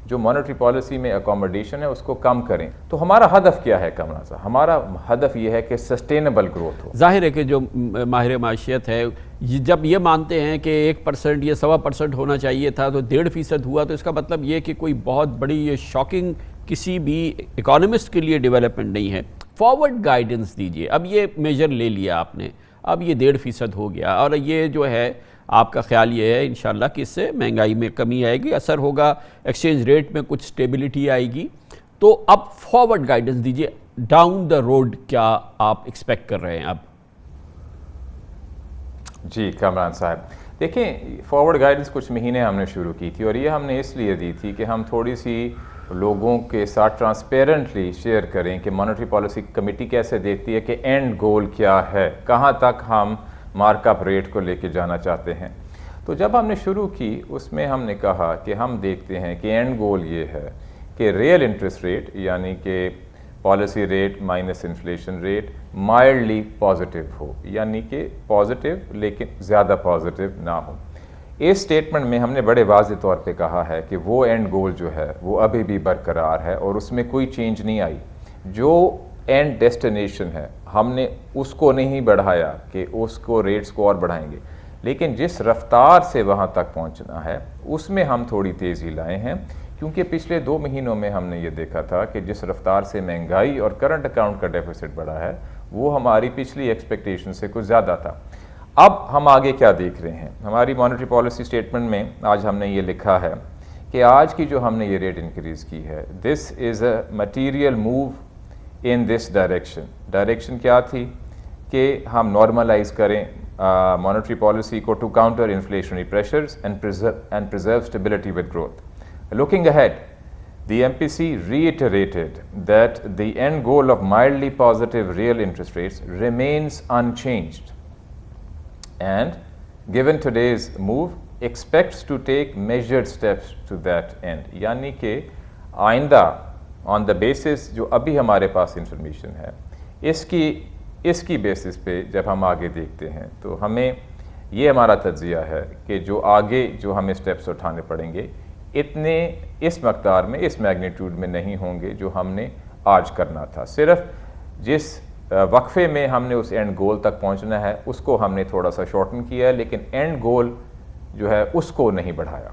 جو مانیٹری پالیسی میں اکوموڈیشن ہے اس کو کم کریں. تو ہمارا ہدف کیا ہے کامران صاحب؟ ہمارا ہدف یہ ہے کہ سسٹینیبل گروتھ ہو. ظاہر ہے کہ جو ماہر معیشت ہے جب یہ مانتے ہیں کہ 1% یا 1.25% ہونا چاہیے تھا تو 1.5% ہوا، تو اس کا مطلب یہ کہ کوئی بہت بڑی یہ شاکنگ کسی بھی اکانومسٹ کے لیے ڈیولپمنٹ نہیں ہے. فارورڈ گائیڈنس دیجئے. اب یہ میجر لے لیا آپ نے، اب یہ 1.5% ہو گیا، اور یہ جو ہے آپ کا خیال یہ ہے انشاءاللہ کہ اس سے مہنگائی میں کمی آئے گی، اثر ہوگا، ایکسچینج ریٹ میں کچھ سٹیبلٹی آئے گی. تو اب فارورڈ گائیڈنس دیجئے، ڈاؤن دا روڈ کیا آپ ایکسپیکٹ کر رہے ہیں اب؟ جی کامران صاحب دیکھیں، فارورڈ گائیڈنس کچھ مہینے ہم نے شروع کی تھی، اور یہ ہم نے اس لیے دی تھی کہ ہم تھوڑی سی لوگوں کے ساتھ ٹرانسپیرنٹلی شیئر کریں کہ مانیٹری پالیسی کمیٹی کیسے دیکھتی ہے کہ اینڈ گول کیا ہے، کہاں تک ہم مارک اپ ریٹ کو لے کے جانا چاہتے ہیں. تو جب ہم نے شروع کی اس میں ہم نے کہا کہ ہم دیکھتے ہیں کہ اینڈ گول یہ ہے کہ ریئل انٹرسٹ ریٹ یعنی کہ policy rate minus inflation rate mildly positive ہو، یعنی کہ پازیٹیو لیکن زیادہ پازیٹیو نہ ہو. اس سٹیٹمنٹ میں ہم نے بڑے واضح طور پہ کہا ہے کہ وہ اینڈ گول جو ہے وہ ابھی بھی برقرار ہے اور اس میں کوئی چینج نہیں آئی. جو اینڈ ڈیسٹینیشن ہے ہم نے اس کو نہیں بڑھایا کہ اس کو ریٹس کو اور بڑھائیں گے، لیکن جس رفتار سے وہاں تک پہنچنا ہے اس میں ہم تھوڑی تیزی لائے ہیں، کیونکہ پچھلے 2 مہینوں میں ہم نے یہ دیکھا تھا کہ جس رفتار سے مہنگائی اور کرنٹ اکاؤنٹ کا ڈیفیسٹ بڑھا ہے وہ ہماری پچھلی ایکسپیکٹیشن سے کچھ زیادہ تھا. اب ہم آگے کیا دیکھ رہے ہیں؟ ہماری مانیٹری پالیسی سٹیٹمنٹ میں آج ہم نے یہ لکھا ہے کہ آج کی جو ہم نے یہ ریٹ انکریز کی ہے this is a material move in this direction کیا تھی کہ ہم نارملائز کریں مانیٹری پالیسی کو to counter inflationary pressures and preserve stability with growth. Looking ahead, the MPC reiterated that the end goal of mildly positive real interest rates remains unchanged, and given today's move, expects to take measured steps to that end. یعنی کہ آئندہ on the basis جو ابھی ہمارے پاس information ہے اس کی basis پہ جب ہم آگے دیکھتے ہیں تو ہمیں یہ ہمارا تجزیہ ہے کہ جو آگے جو ہمیں اسٹیپس اٹھانے پڑیں گے اتنے اس مقدار میں اس میگنیٹیوڈ میں نہیں ہوں گے جو ہم نے آج کرنا تھا. صرف جس وقفے میں ہم نے اس اینڈ گول تک پہنچنا ہے اس کو ہم نے تھوڑا سا شارٹن کیا ہے، لیکن اینڈ گول جو ہے اس کو نہیں بڑھایا.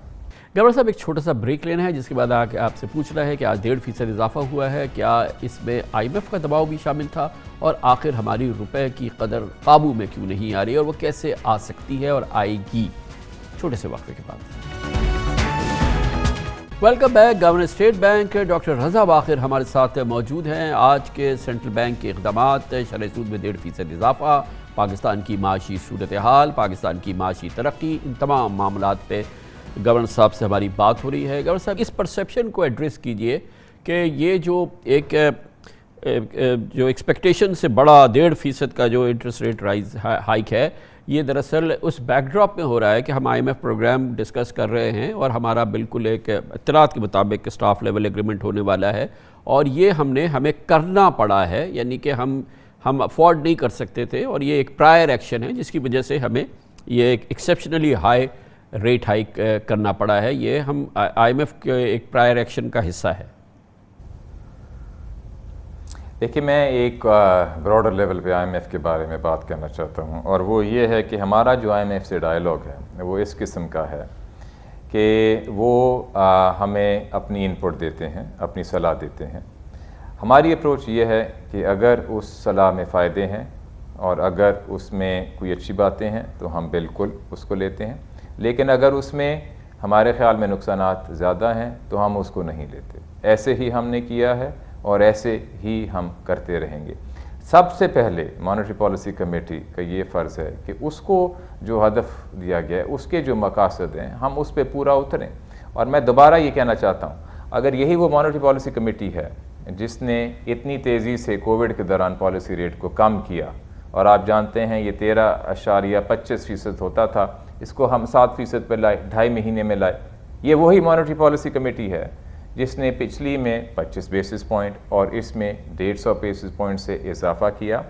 گورنر صاحب ایک چھوٹا سا بریک لینا ہے، جس کے بعد آپ سے پوچھ رہا ہے کہ آج 1.5% اضافہ ہوا ہے، کیا اس میں IMF کا دباؤ بھی شامل تھا، اور آخر ہماری روپے کی قدر قابو میں کیوں نہیں آ رہی اور وہ کیسے آ سکتی ہے اور آئے گی؟ چھوٹے سے وقفے کے بعد. Welcome back. Governor state bank doctor Raza Baqir ہمارے ساتھ موجود ہیں. آج کے سینٹرل بینک کے اقدامات، شرح سود میں 1.5% اضافہ، پاکستان کی معاشی صورتحال، پاکستان کی معاشی ترقی، ان تمام معاملات پہ گورنر صاحب سے ہماری بات ہو رہی ہے. گورنر صاحب اس پرسیپشن کو ایڈریس کیجئے کہ یہ جو ایک جو ایکسپیکٹیشن سے بڑا 1.5% کا جو انٹرسٹ ریٹ رائز ہائیک ہے، یہ دراصل اس بیک ڈراپ میں ہو رہا ہے کہ ہم I M F program discuss کر رہے ہیں اور ہمارا بالکل ایک اطلاعات کے مطابق اسٹاف لیول ایگریمنٹ ہونے والا ہے، اور یہ ہمیں کرنا پڑا ہے، یعنی کہ ہم افورڈ نہیں کر سکتے تھے، اور یہ ایک پرائر ایکشن ہے جس کی وجہ سے ہمیں یہ ایک ایکسیپشنلی ہائی ریٹ ہائیک کرنا پڑا ہے۔ یہ ہم آئی ایم ایف کے ایک پرائر ایکشن کا حصہ ہے۔ دیکھیے، میں ایک براڈر لیول پہ آئی ایم ایف کے بارے میں بات کرنا چاہتا ہوں، اور وہ یہ ہے کہ ہمارا جو آئی ایم ایف سے ڈائلاگ ہے وہ اس قسم کا ہے کہ وہ ہمیں اپنی انپٹ دیتے ہیں، اپنی صلاح دیتے ہیں۔ ہماری اپروچ یہ ہے کہ اگر اس صلاح میں فائدے ہیں اور اگر اس میں کوئی اچھی باتیں ہیں تو ہم بالکل اس کو لیتے ہیں، لیکن اگر اس میں ہمارے خیال میں نقصانات زیادہ ہیں تو ہم اس کو نہیں لیتے۔ ایسے ہی ہم نے کیا ہے اور ایسے ہی ہم کرتے رہیں گے۔ سب سے پہلے مانیٹری پالیسی کمیٹی کا یہ فرض ہے کہ اس کو جو ہدف دیا گیا ہے، اس کے جو مقاصد ہیں، ہم اس پہ پورا اتریں۔ اور میں دوبارہ یہ کہنا چاہتا ہوں، اگر یہی وہ مانیٹری پالیسی کمیٹی ہے جس نے اتنی تیزی سے کووڈ کے دوران پالیسی ریٹ کو کم کیا، اور آپ جانتے ہیں یہ 13.25% ہوتا تھا، اس کو ہم 7% پہ لائے، 2.5 مہینے میں لائے، یہ وہی مانیٹری پالیسی کمیٹی ہے جس نے پچھلی میں 25 بیسس پوائنٹ اور اس میں 150 بیسس پوائنٹ سے اضافہ کیا۔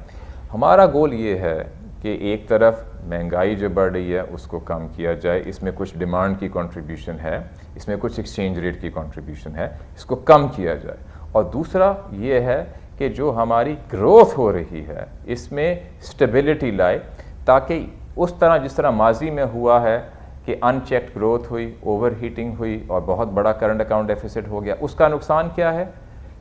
ہمارا گول یہ ہے کہ ایک طرف مہنگائی جو بڑھ رہی ہے اس کو کم کیا جائے، اس میں کچھ ڈیمانڈ کی کنٹریبیوشن ہے، اس میں کچھ ایکسچینج ریٹ کی کنٹریبیوشن ہے، اس کو کم کیا جائے، اور دوسرا یہ ہے کہ جو ہماری گروتھ ہو رہی ہے اس میں اسٹیبلٹی لائے، تاکہ اس طرح جس طرح ماضی میں ہوا ہے کہ ان چیکڈ گروتھ ہوئی، اوور ہیٹنگ ہوئی اور بہت بڑا کرنٹ اکاؤنٹ ڈیفیسٹ ہو گیا، اس کا نقصان کیا ہے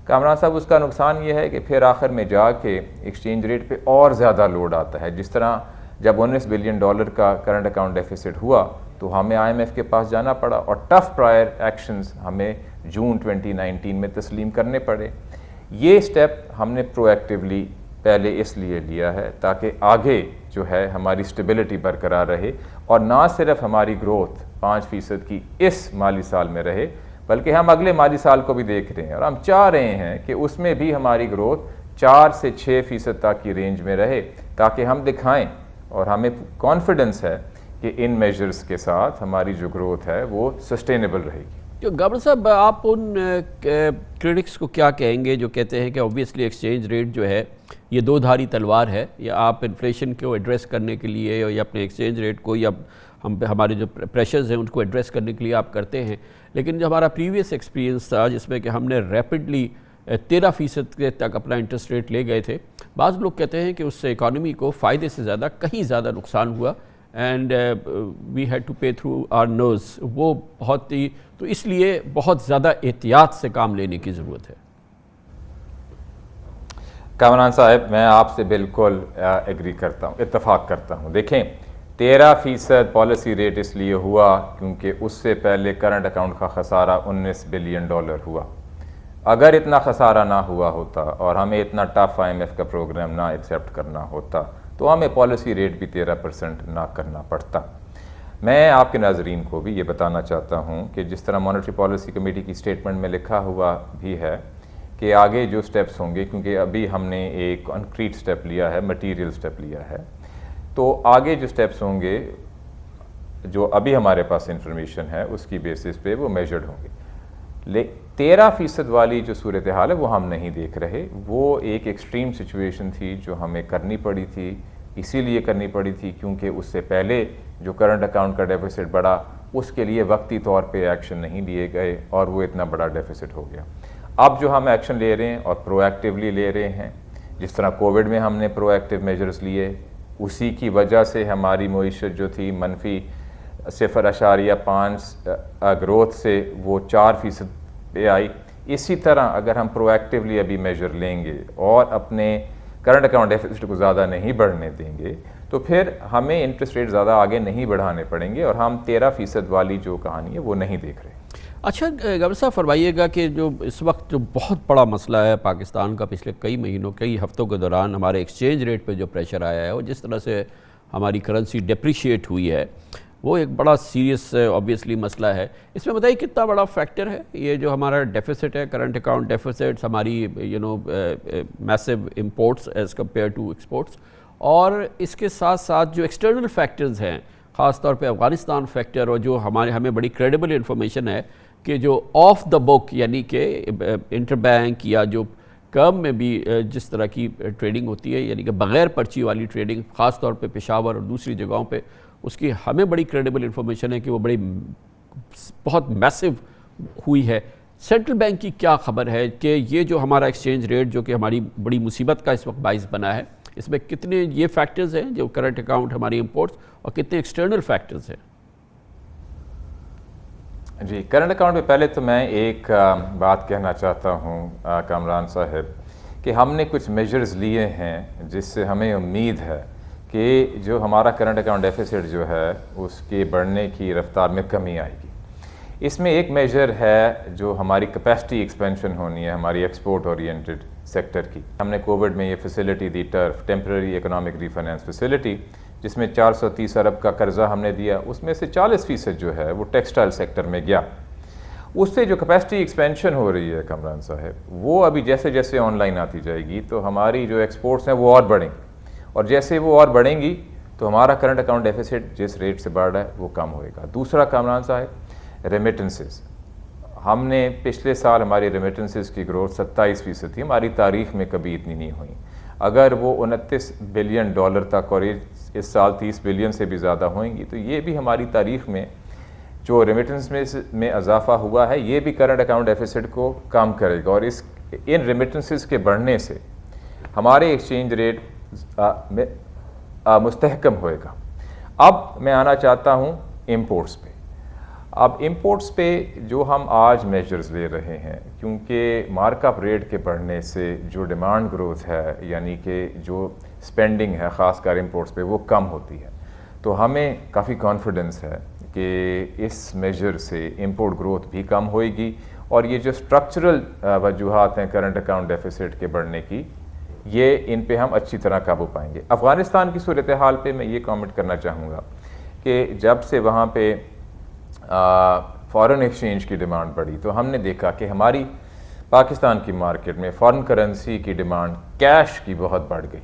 کامران صاحب؟ اس کا نقصان یہ ہے کہ پھر آخر میں جا کے ایکسچینج ریٹ پہ اور زیادہ لوڈ آتا ہے۔ جس طرح جب $19 بلین کا کرنٹ اکاؤنٹ ڈیفیسٹ ہوا تو ہمیں آئی ایم ایف کے پاس جانا پڑا اور ٹف پرائر ایکشنز ہمیں جون 2019 میں تسلیم کرنے پڑے۔ یہ سٹیپ ہم نے پرو ایکٹیولی پہلے اس لیے لیا ہے تاکہ آگے جو ہے ہماری اسٹیبلٹی برقرار رہے، اور نہ صرف ہماری گروتھ 5% کی اس مالی سال میں رہے، بلکہ ہم اگلے مالی سال کو بھی دیکھ رہے ہیں اور ہم چاہ رہے ہیں کہ اس میں بھی ہماری گروتھ 4 سے 6% تک کی رینج میں رہے، تاکہ ہم دکھائیں، اور ہمیں کانفیڈنس ہے کہ ان میجرز کے ساتھ ہماری جو گروتھ ہے وہ سسٹینیبل رہے گی۔ گورنر صاحب، آپ ان کرٹکس کو کیا کہیں گے جو کہتے ہیں کہ اوبیسلی ایکسچینج ریٹ جو ہے یہ دو دھاری تلوار ہے، یا آپ انفلیشن کو ایڈریس کرنے کے لیے یا اپنے ایکسچینج ریٹ کو یا ہمارے جو پریشرز ہیں ان کو ایڈریس کرنے کے لیے آپ کرتے ہیں، لیکن جو ہمارا پریویس ایکسپیرینس تھا جس میں کہ ہم نے ریپڈلی 13% تک اپنا انٹرسٹ ریٹ لے گئے تھے، بعض لوگ کہتے ہیں کہ اس سے اکانومی کو فائدے سے زیادہ کہیں زیادہ نقصان ہوا، and we had to pay through our noses, وہ بہت ہی، تو اس لیے بہت زیادہ احتیاط سے کام لینے کی ضرورت ہے۔ کامران صاحب، میں آپ سے بالکل ایگری کرتا ہوں، اتفاق کرتا ہوں۔ دیکھیں، 13% پالیسی ریٹ اس لیے ہوا کیونکہ اس سے پہلے کرنٹ اکاؤنٹ کا خسارہ $19 بلین ہوا۔ اگر اتنا خسارہ نہ ہوا ہوتا اور ہمیں اتنا ٹف آئی ایم ایف کا پروگرام نہ ایکسیپٹ کرنا ہوتا تو ہمیں پالیسی ریٹ بھی 13% نہ کرنا پڑتا۔ میں آپ کے ناظرین کو بھی یہ بتانا چاہتا ہوں کہ جس طرح مانیٹری پالیسی کمیٹی کی سٹیٹمنٹ میں لکھا ہوا بھی ہے کہ آگے جو سٹیپس ہوں گے، کیونکہ ابھی ہم نے ایک کنکریٹ سٹیپ لیا ہے، مٹیریل سٹیپ لیا ہے، تو آگے جو سٹیپس ہوں گے جو ابھی ہمارے پاس انفارمیشن ہے اس کی بیسس پہ وہ میجرڈ ہوں گے۔ 13% والی جو صورتحال ہے وہ ہم نہیں دیکھ رہے، وہ ایک ایکسٹریم سچویشن تھی جو ہمیں کرنی پڑی تھی، اسی لیے کرنی پڑی تھی کیونکہ اس سے پہلے جو کرنٹ اکاؤنٹ کا ڈیفیسٹ بڑھا اس کے لیے وقتی طور پہ ایکشن نہیں لیے گئے اور وہ اتنا بڑا ڈیفیسٹ ہو گیا۔ اب جو ہم ایکشن لے رہے ہیں اور پرو ایکٹیولی لے رہے ہیں، جس طرح کووڈ میں ہم نے پرو ایکٹیو میجرز لیے، اسی کی وجہ سے ہماری معیشت جو تھی منفی 0.5 گروتھ سے وہ 4% پہ آئی۔ اسی طرح اگر ہم پرو ایکٹیولی ابھی میجر لیں گے اور اپنے کرنٹ اکاؤنٹ ڈیفیسٹ کو زیادہ نہیں بڑھنے دیں گے تو پھر ہمیں انٹرسٹ ریٹ زیادہ آگے نہیں بڑھانے پڑیں گے اور ہم 13% والی جو کہانی ہے وہ نہیں دیکھ رہے۔ اچھا گورنر صاحب، فرمائیے گا کہ جو اس وقت جو بہت بڑا مسئلہ ہے پاکستان کا پچھلے کئی مہینوں کئی ہفتوں کے دوران ہمارے ایکسچینج ریٹ پہ جو پریشر آیا ہے اور جس طرح سے ہماری کرنسی ڈیپریشیٹ ہوئی ہے، وہ ایک بڑا سیریس آبویسلی مسئلہ ہے. اس میں بتائیے کتنا بڑا فیکٹر ہے یہ جو ہمارا ڈیفیسٹ ہے, کرنٹ اکاؤنٹ ڈیفیسٹس, ہماری massive imports as compared to exports, اور اس کے ساتھ ساتھ جو ایکسٹرنل فیکٹرز ہیں خاص طور پہ افغانستان فیکٹر, اور جو ہمیں بڑی کریڈیبل انفارمیشن ہے کہ جو آف دا بک یعنی کہ انٹر بینک یا جو کرم میں بھی جس طرح کی ٹریڈنگ ہوتی ہے, یعنی کہ بغیر پرچی والی ٹریڈنگ خاص طور پہ پشاور اور دوسری جگہوں پہ, اس کی ہمیں بڑی کریڈیبل انفارمیشن ہے کہ وہ بہت میسو ہوئی ہے. سینٹرل بینک کی کیا خبر ہے کہ یہ جو ہمارا ایکسچینج ریٹ جو کہ ہماری بڑی مصیبت کا اس وقت باعث بنا ہے, اس میں کتنے یہ فیکٹرز ہیں جو کرنٹ اکاؤنٹ ہماری امپورٹس اور کتنے ایکسٹرنل فیکٹرز ہیں؟ جی, کرنٹ اکاؤنٹ میں پہلے تو میں ایک بات کہنا چاہتا ہوں کامران صاحب کہ ہم نے کچھ میجرز لیے ہیں جس سے ہمیں امید ہے کہ جو ہمارا کرنٹ اکاؤنٹ ڈیفیسٹ جو ہے اس کے بڑھنے کی رفتار میں کمی آئے گی. اس میں ایک میجر ہے جو ہماری کیپیسٹی ایکسپینشن ہونی ہے ہماری ایکسپورٹ اورینٹڈ سیکٹر کی. ہم نے کووڈ میں یہ فیسلٹی دی, ٹرف ٹیمپرری اکنامک ریفائنانس فیسلٹی, جس میں 430 ارب کا قرضہ ہم نے دیا, اس میں سے 40% جو ہے وہ ٹیکسٹائل سیکٹر میں گیا. اس سے جو کیپیسٹی ایکسپینشن ہو رہی ہے کامران صاحب, وہ ابھی جیسے جیسے آن لائن آتی جائے گی تو ہماری جو ایکسپورٹس ہیں وہ اور بڑھیں گی, اور جیسے وہ اور بڑھیں گی تو ہمارا کرنٹ اکاؤنٹ ڈیفیسٹ جس ریٹ سے بڑھ رہا ہے وہ کم ہوئے گا. دوسرا کامران صاحب, ریمیٹنسز. ہم نے پچھلے سال ہماری ریمیٹنسز کی گروتھ 27% تھی, ہماری تاریخ میں کبھی اتنی نہیں ہوئی. اگر وہ 29 بلین ڈالر تک اور اس سال 30 بلین سے بھی زیادہ ہوئیں گی تو یہ بھی ہماری تاریخ میں جو ریمیٹنس میں اضافہ ہوا ہے یہ بھی کرنٹ اکاؤنٹ ڈیفیسٹ کو کم کرے گا, اور ان ریمیٹنسز کے بڑھنے سے ہمارے ایکسچینج ریٹ مستحکم ہوئے گا. اب میں آنا چاہتا ہوں امپورٹس پہ. اب امپورٹس پہ جو ہم آج میجرز لے رہے ہیں, کیونکہ مارک اپ ریٹ کے بڑھنے سے جو ڈیمانڈ گروتھ ہے یعنی کہ جو سپینڈنگ ہے خاص کر امپورٹس پہ وہ کم ہوتی ہے, تو ہمیں کافی کانفیڈنس ہے کہ اس میجر سے امپورٹ گروتھ بھی کم ہوئے گی, اور یہ جو اسٹرکچرل وجوہات ہیں کرنٹ اکاؤنٹ ڈیفیسٹ کے بڑھنے کی, یہ ان پہ ہم اچھی طرح قابو پائیں گے. افغانستان کی صورتحال پہ میں یہ کامنٹ کرنا چاہوں گا کہ جب سے وہاں پہ فارن ایکسچینج کی ڈیمانڈ بڑھی تو ہم نے دیکھا کہ ہماری پاکستان کی مارکیٹ میں فارن کرنسی کی ڈیمانڈ کیش کی بہت بڑھ گئی,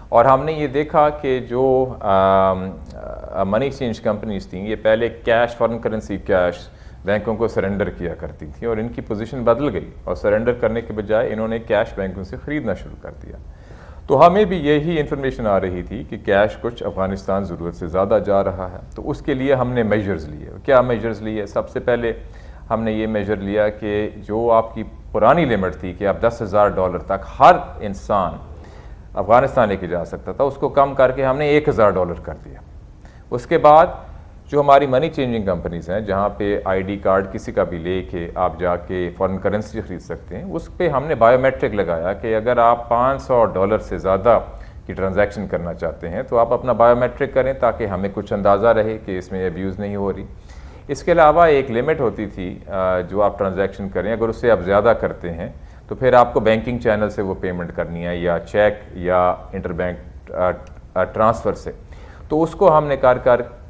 اور ہم نے یہ دیکھا کہ جو منی ایکسچینج کمپنیز تھیں یہ پہلے کیش, فارن کرنسی کیش بینکوں کو سرنڈر کیا کرتی تھیں, اور ان کی پوزیشن بدل گئی, اور سرنڈر کرنے کے بجائے انہوں نے کیش بینکوں سے خریدنا شروع کر دیا. تو ہمیں بھی یہی انفارمیشن آ رہی تھی کہ کیش کچھ افغانستان ضرورت سے زیادہ جا رہا ہے, تو اس کے لیے ہم نے میجرز لیے. کیا میجرز لیے؟ سب سے پہلے ہم نے یہ میجر لیا کہ جو آپ کی پرانی لمٹ تھی کہ آپ $10,000 تک ہر انسان افغانستان لے کے جا سکتا تھا, اس کو کم کر کے ہم نے $1,000 کر دیا. اس کے بعد جو ہماری منی چینجنگ کمپنیز ہیں جہاں پہ آئی ڈی کارڈ کسی کا بھی لے کے آپ جا کے فارن کرنسی خرید سکتے ہیں, اس پہ ہم نے بایو میٹرک لگایا کہ اگر آپ $500 سے زیادہ کی ٹرانزیکشن کرنا چاہتے ہیں تو آپ اپنا بایو میٹرک کریں تاکہ ہمیں کچھ اندازہ رہے کہ اس میں ابیوز نہیں ہو رہی. اس کے علاوہ ایک لمٹ ہوتی تھی جو آپ ٹرانزیکشن کریں, اگر اس سے آپ زیادہ کرتے ہیں تو پھر آپ کو بینکنگ چینل سے وہ پیمنٹ کرنی ہے یا چیک یا انٹر بینک ٹرانسفر سے, تو اس کو ہم نے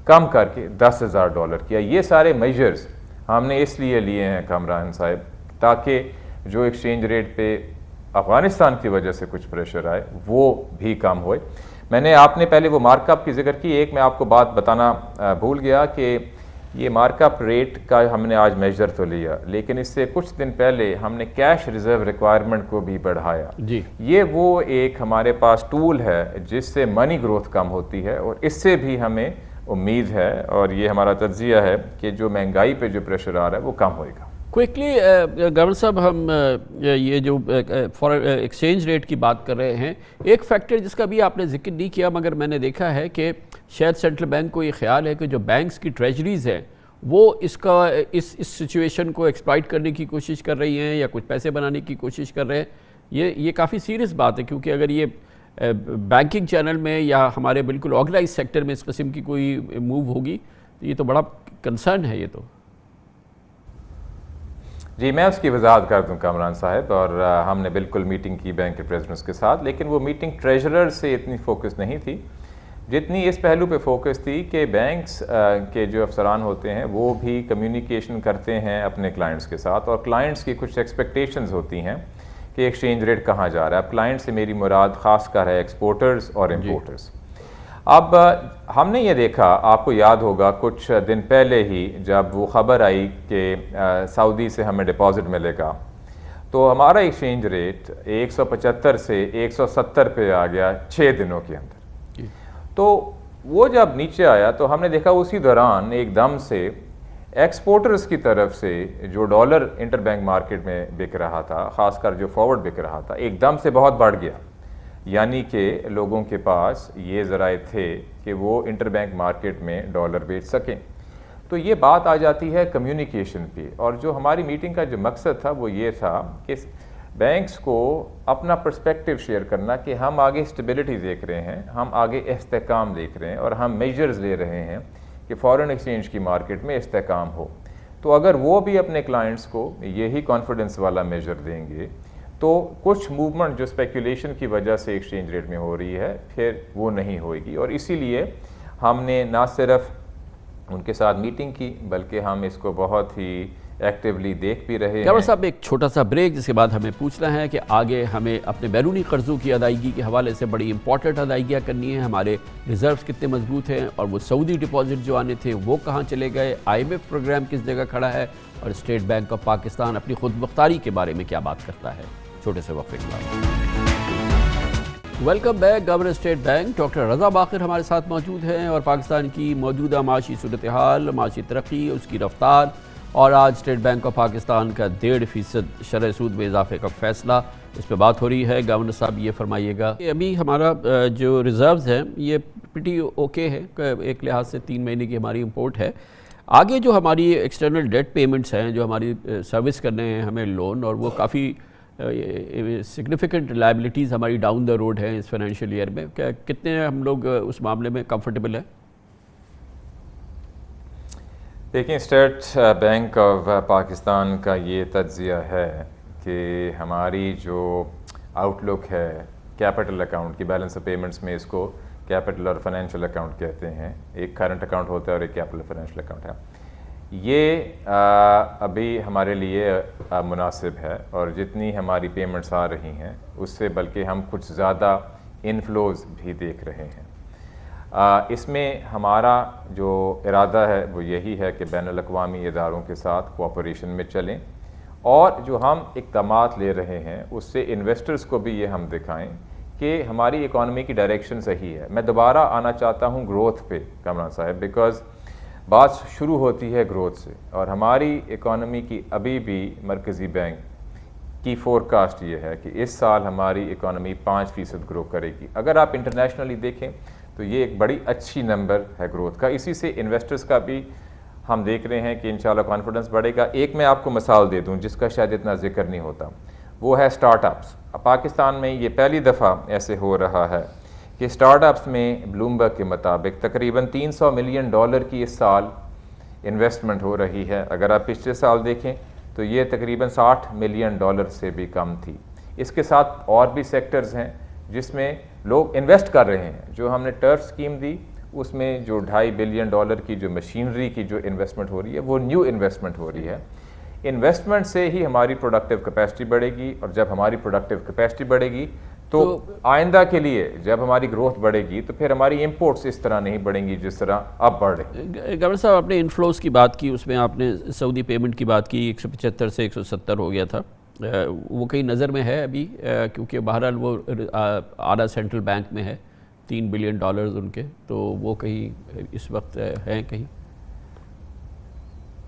کم کر کے $10,000 کیا. یہ سارے میجرز ہم نے اس لیے لیے ہیں کامران صاحب تاکہ جو ایکسچینج ریٹ پہ افغانستان کی وجہ سے کچھ پریشر آئے وہ بھی کم ہوئے. آپ نے پہلے وہ مارک اپ کی ذکر کی, ایک میں آپ کو بات بتانا بھول گیا کہ یہ مارک اپ ریٹ کا ہم نے آج میجر تو لیا, لیکن اس سے کچھ دن پہلے ہم نے کیش ریزرو ریکوائرمنٹ کو بھی بڑھایا. جی, یہ وہ ایک ہمارے پاس ٹول ہے جس سے منی گروتھ کم ہوتی ہے, اور اس سے بھی ہمیں امید ہے اور یہ ہمارا تجزیہ ہے کہ جو مہنگائی پہ جو پریشر آ رہا ہے وہ کم ہوئے گا. کوئکلی گورنر صاحب, ہم یہ جو ایکسچینج ریٹ کی بات کر رہے ہیں, ایک فیکٹر جس کا بھی آپ نے ذکر نہیں کیا مگر میں نے دیکھا ہے کہ شاید سینٹرل بینک کو یہ خیال ہے کہ جو بینکس کی ٹریجریز ہیں وہ اس سچویشن کو ایکسپلائٹ کرنے کی کوشش کر رہی ہیں یا کچھ پیسے بنانے کی کوشش کر رہے ہیں. یہ کافی سیریس بات ہے, کیونکہ اگر یہ بینکنگ چینل میں یا ہمارے بالکل آرگنائز سیکٹر میں اس قسم کی کوئی موو ہوگی تو یہ تو بڑا کنسرن ہے. یہ تو جی, میں اس کی وضاحت کر دوں کامران صاحب, اور ہم نے بالکل میٹنگ کی بینک کے پریزیڈنٹس کے ساتھ, لیکن وہ میٹنگ ٹریجرر سے اتنی فوکس نہیں تھی جتنی اس پہلو پہ فوکس تھی کہ بینکس کے جو افسران ہوتے ہیں وہ بھی کمیونیکیشن کرتے ہیں اپنے کلائنٹس کے ساتھ، اور کلائنٹس کی کچھ ایکسپیکٹیشنز ہوتی ہیں کہ ایکسچینج ریٹ کہاں جا رہا ہے. اب کلائنٹ سے میری مراد خاص کر ہے ایکسپورٹرز اور امپورٹرز. اب ہم نے یہ دیکھا، آپ کو یاد ہوگا کچھ دن پہلے ہی جب وہ خبر آئی کہ سعودی سے ہمیں ڈپازٹ ملے گا، تو ہمارا ایکسچینج ریٹ 175 سے 170 پہ آ گیا 6 دنوں کے اندر. تو وہ جب نیچے آیا تو ہم نے دیکھا اسی دوران ایک دم سے ایکسپورٹرز کی طرف سے جو ڈالر انٹر بینک مارکیٹ میں بک رہا تھا، خاص کر جو فارورڈ بک رہا تھا، ایک دم سے بہت بڑھ گیا. یعنی کہ لوگوں کے پاس یہ ذرائع تھے کہ وہ انٹر بینک مارکیٹ میں ڈالر بیچ سکیں. تو یہ بات آ جاتی ہے کمیونیکیشن پہ، اور جو ہماری میٹنگ کا جو مقصد تھا وہ یہ تھا کہ بینکس کو اپنا پرسپیکٹیو شیئر کرنا کہ ہم آگے اسٹیبلٹی دیکھ رہے ہیں، ہم آگے استحکام دیکھ رہے ہیں، اور ہم میجرز لے رہے ہیں کہ فارن ایکسچینج کی مارکیٹ میں استحکام ہو. تو اگر وہ بھی اپنے کلائنٹس کو یہی کانفیڈنس والا میجر دیں گے تو کچھ موومنٹ جو اسپیکولیشن کی وجہ سے ایکسچینج ریٹ میں ہو رہی ہے پھر وہ نہیں ہوئے گی. اور اسی لیے ہم نے نہ صرف ان کے ساتھ میٹنگ کی بلکہ ہم اس کو بہت ہی ایکٹیولی دیکھ بھی رہے ہیں. گورنر صاحب ایک چھوٹا سا بریک، جس کے بعد ہمیں پوچھنا ہے کہ آگے ہمیں اپنے بیرونی قرضوں کی ادائیگی کے حوالے سے بڑی امپورٹنٹ ادائیگیاں کرنی ہیں، ہمارے ریزروز کتنے مضبوط ہیں، اور وہ سعودی ڈپازٹ جو آنے تھے وہ کہاں چلے گئے، IMF پروگرام کس جگہ کھڑا ہے، اور اسٹیٹ بینک آف پاکستان اپنی خود مختاری کے بارے میں کیا بات کرتا ہے. چھوٹے سے وقفے کے بعد welcome back. Governor state bank doctor Raza Baqir ہمارے ساتھ موجود ہیں، اور پاکستان کی موجودہ معاشی صورتحال، معاشی ترقی، اس کی رفتار، اور آج اسٹیٹ بینک آف پاکستان کا 1.5% شرح سود میں اضافے کا فیصلہ، اس پہ بات ہو رہی ہے. گورنر صاحب یہ فرمائیے گا کہ ابھی ہمارا جو ریزروز ہیں یہ پریٹی اوکے ہے، ایک لحاظ سے 3 مہینے کی ہماری امپورٹ ہے. آگے جو ہماری ایکسٹرنل ڈیٹ پیمنٹس ہیں، جو ہماری سروس کرنے ہیں ہمیں لون، اور وہ کافی سگنیفیکنٹ لائبلٹیز ہماری ڈاؤن دا روڈ ہیں اس فائنینشیل ایئر میں، کتنے ہم لوگ اس معاملے میں کمفرٹیبل ہیں؟ دیکھیں، اسٹیٹ بینک آف پاکستان کا یہ تجزیہ ہے کہ ہماری جو آؤٹ لک ہے کیپٹل اکاؤنٹ کی، بیلنس آف پیمنٹس میں اس کو کیپٹل اور فائنینشیل اکاؤنٹ کہتے ہیں، ایک کرنٹ اکاؤنٹ ہوتا ہے اور ایک کیپٹل فائنینشیل اکاؤنٹ ہے. یہ ابھی ہمارے لیے مناسب ہے، اور جتنی ہماری پیمنٹس آ رہی ہیں اس سے بلکہ ہم کچھ زیادہ انفلوز بھی دیکھ رہے ہیں. اس میں ہمارا جو ارادہ ہے وہ یہی ہے کہ بین الاقوامی اداروں کے ساتھ کوآپریشن میں چلیں، اور جو ہم اقدامات لے رہے ہیں اس سے انویسٹرز کو بھی یہ ہم دکھائیں کہ ہماری اکانومی کی ڈائریکشن صحیح ہے. میں دوبارہ آنا چاہتا ہوں گروتھ پہ کامران صاحب، بیکاز بات شروع ہوتی ہے گروتھ سے، اور ہماری اکانومی کی ابھی بھی مرکزی بینک کی فورکاسٹ یہ ہے کہ اس سال ہماری اکانومی 5% گرو کرے گی. اگر آپ انٹرنیشنلی دیکھیں تو یہ ایک بڑی اچھی نمبر ہے گروتھ کا. اسی سے انویسٹرز کا بھی ہم دیکھ رہے ہیں کہ انشاءاللہ کانفیڈنس بڑھے گا. ایک میں آپ کو مثال دے دوں جس کا شاید اتنا ذکر نہیں ہوتا، وہ ہے سٹارٹ اپس. پاکستان میں یہ پہلی دفعہ ایسے ہو رہا ہے کہ سٹارٹ اپس میں بلومبرگ کے مطابق تقریباً $300 ملین کی اس سال انویسٹمنٹ ہو رہی ہے. اگر آپ پچھلے سال دیکھیں تو یہ تقریباً $60 ملین سے بھی کم تھی. اس کے ساتھ اور بھی سیکٹرز ہیں جس میں لوگ انویسٹ کر رہے ہیں. جو ہم نے ٹرف اسکیم دی اس میں جو $2.5 بلین کی جو مشینری کی جو انویسٹمنٹ ہو رہی ہے وہ نیو انویسٹمنٹ ہو رہی ہے. انویسٹمنٹ سے ہی ہماری پروڈکٹیو کیپیسٹی بڑھے گی، اور جب ہماری پروڈکٹیو کیپیسٹی بڑھے گی تو آئندہ کے لیے جب ہماری گروتھ بڑھے گی تو پھر ہماری امپورٹس اس طرح نہیں بڑھیں گی جس طرح اب بڑھ رہی ہیں. گورنر صاحب، آپ نے انفلوز کی بات کی، اس میں آپ نے سعودی پیمنٹ کی بات کی، 175 سے 170 ہو گیا تھا. وہ کہیں نظر میں ہے ابھی؟ کیونکہ بہرحال وہ آدھا سینٹرل بینک میں ہے، $3 بلین ان کے، تو وہ کہیں اس وقت ہیں کہیں؟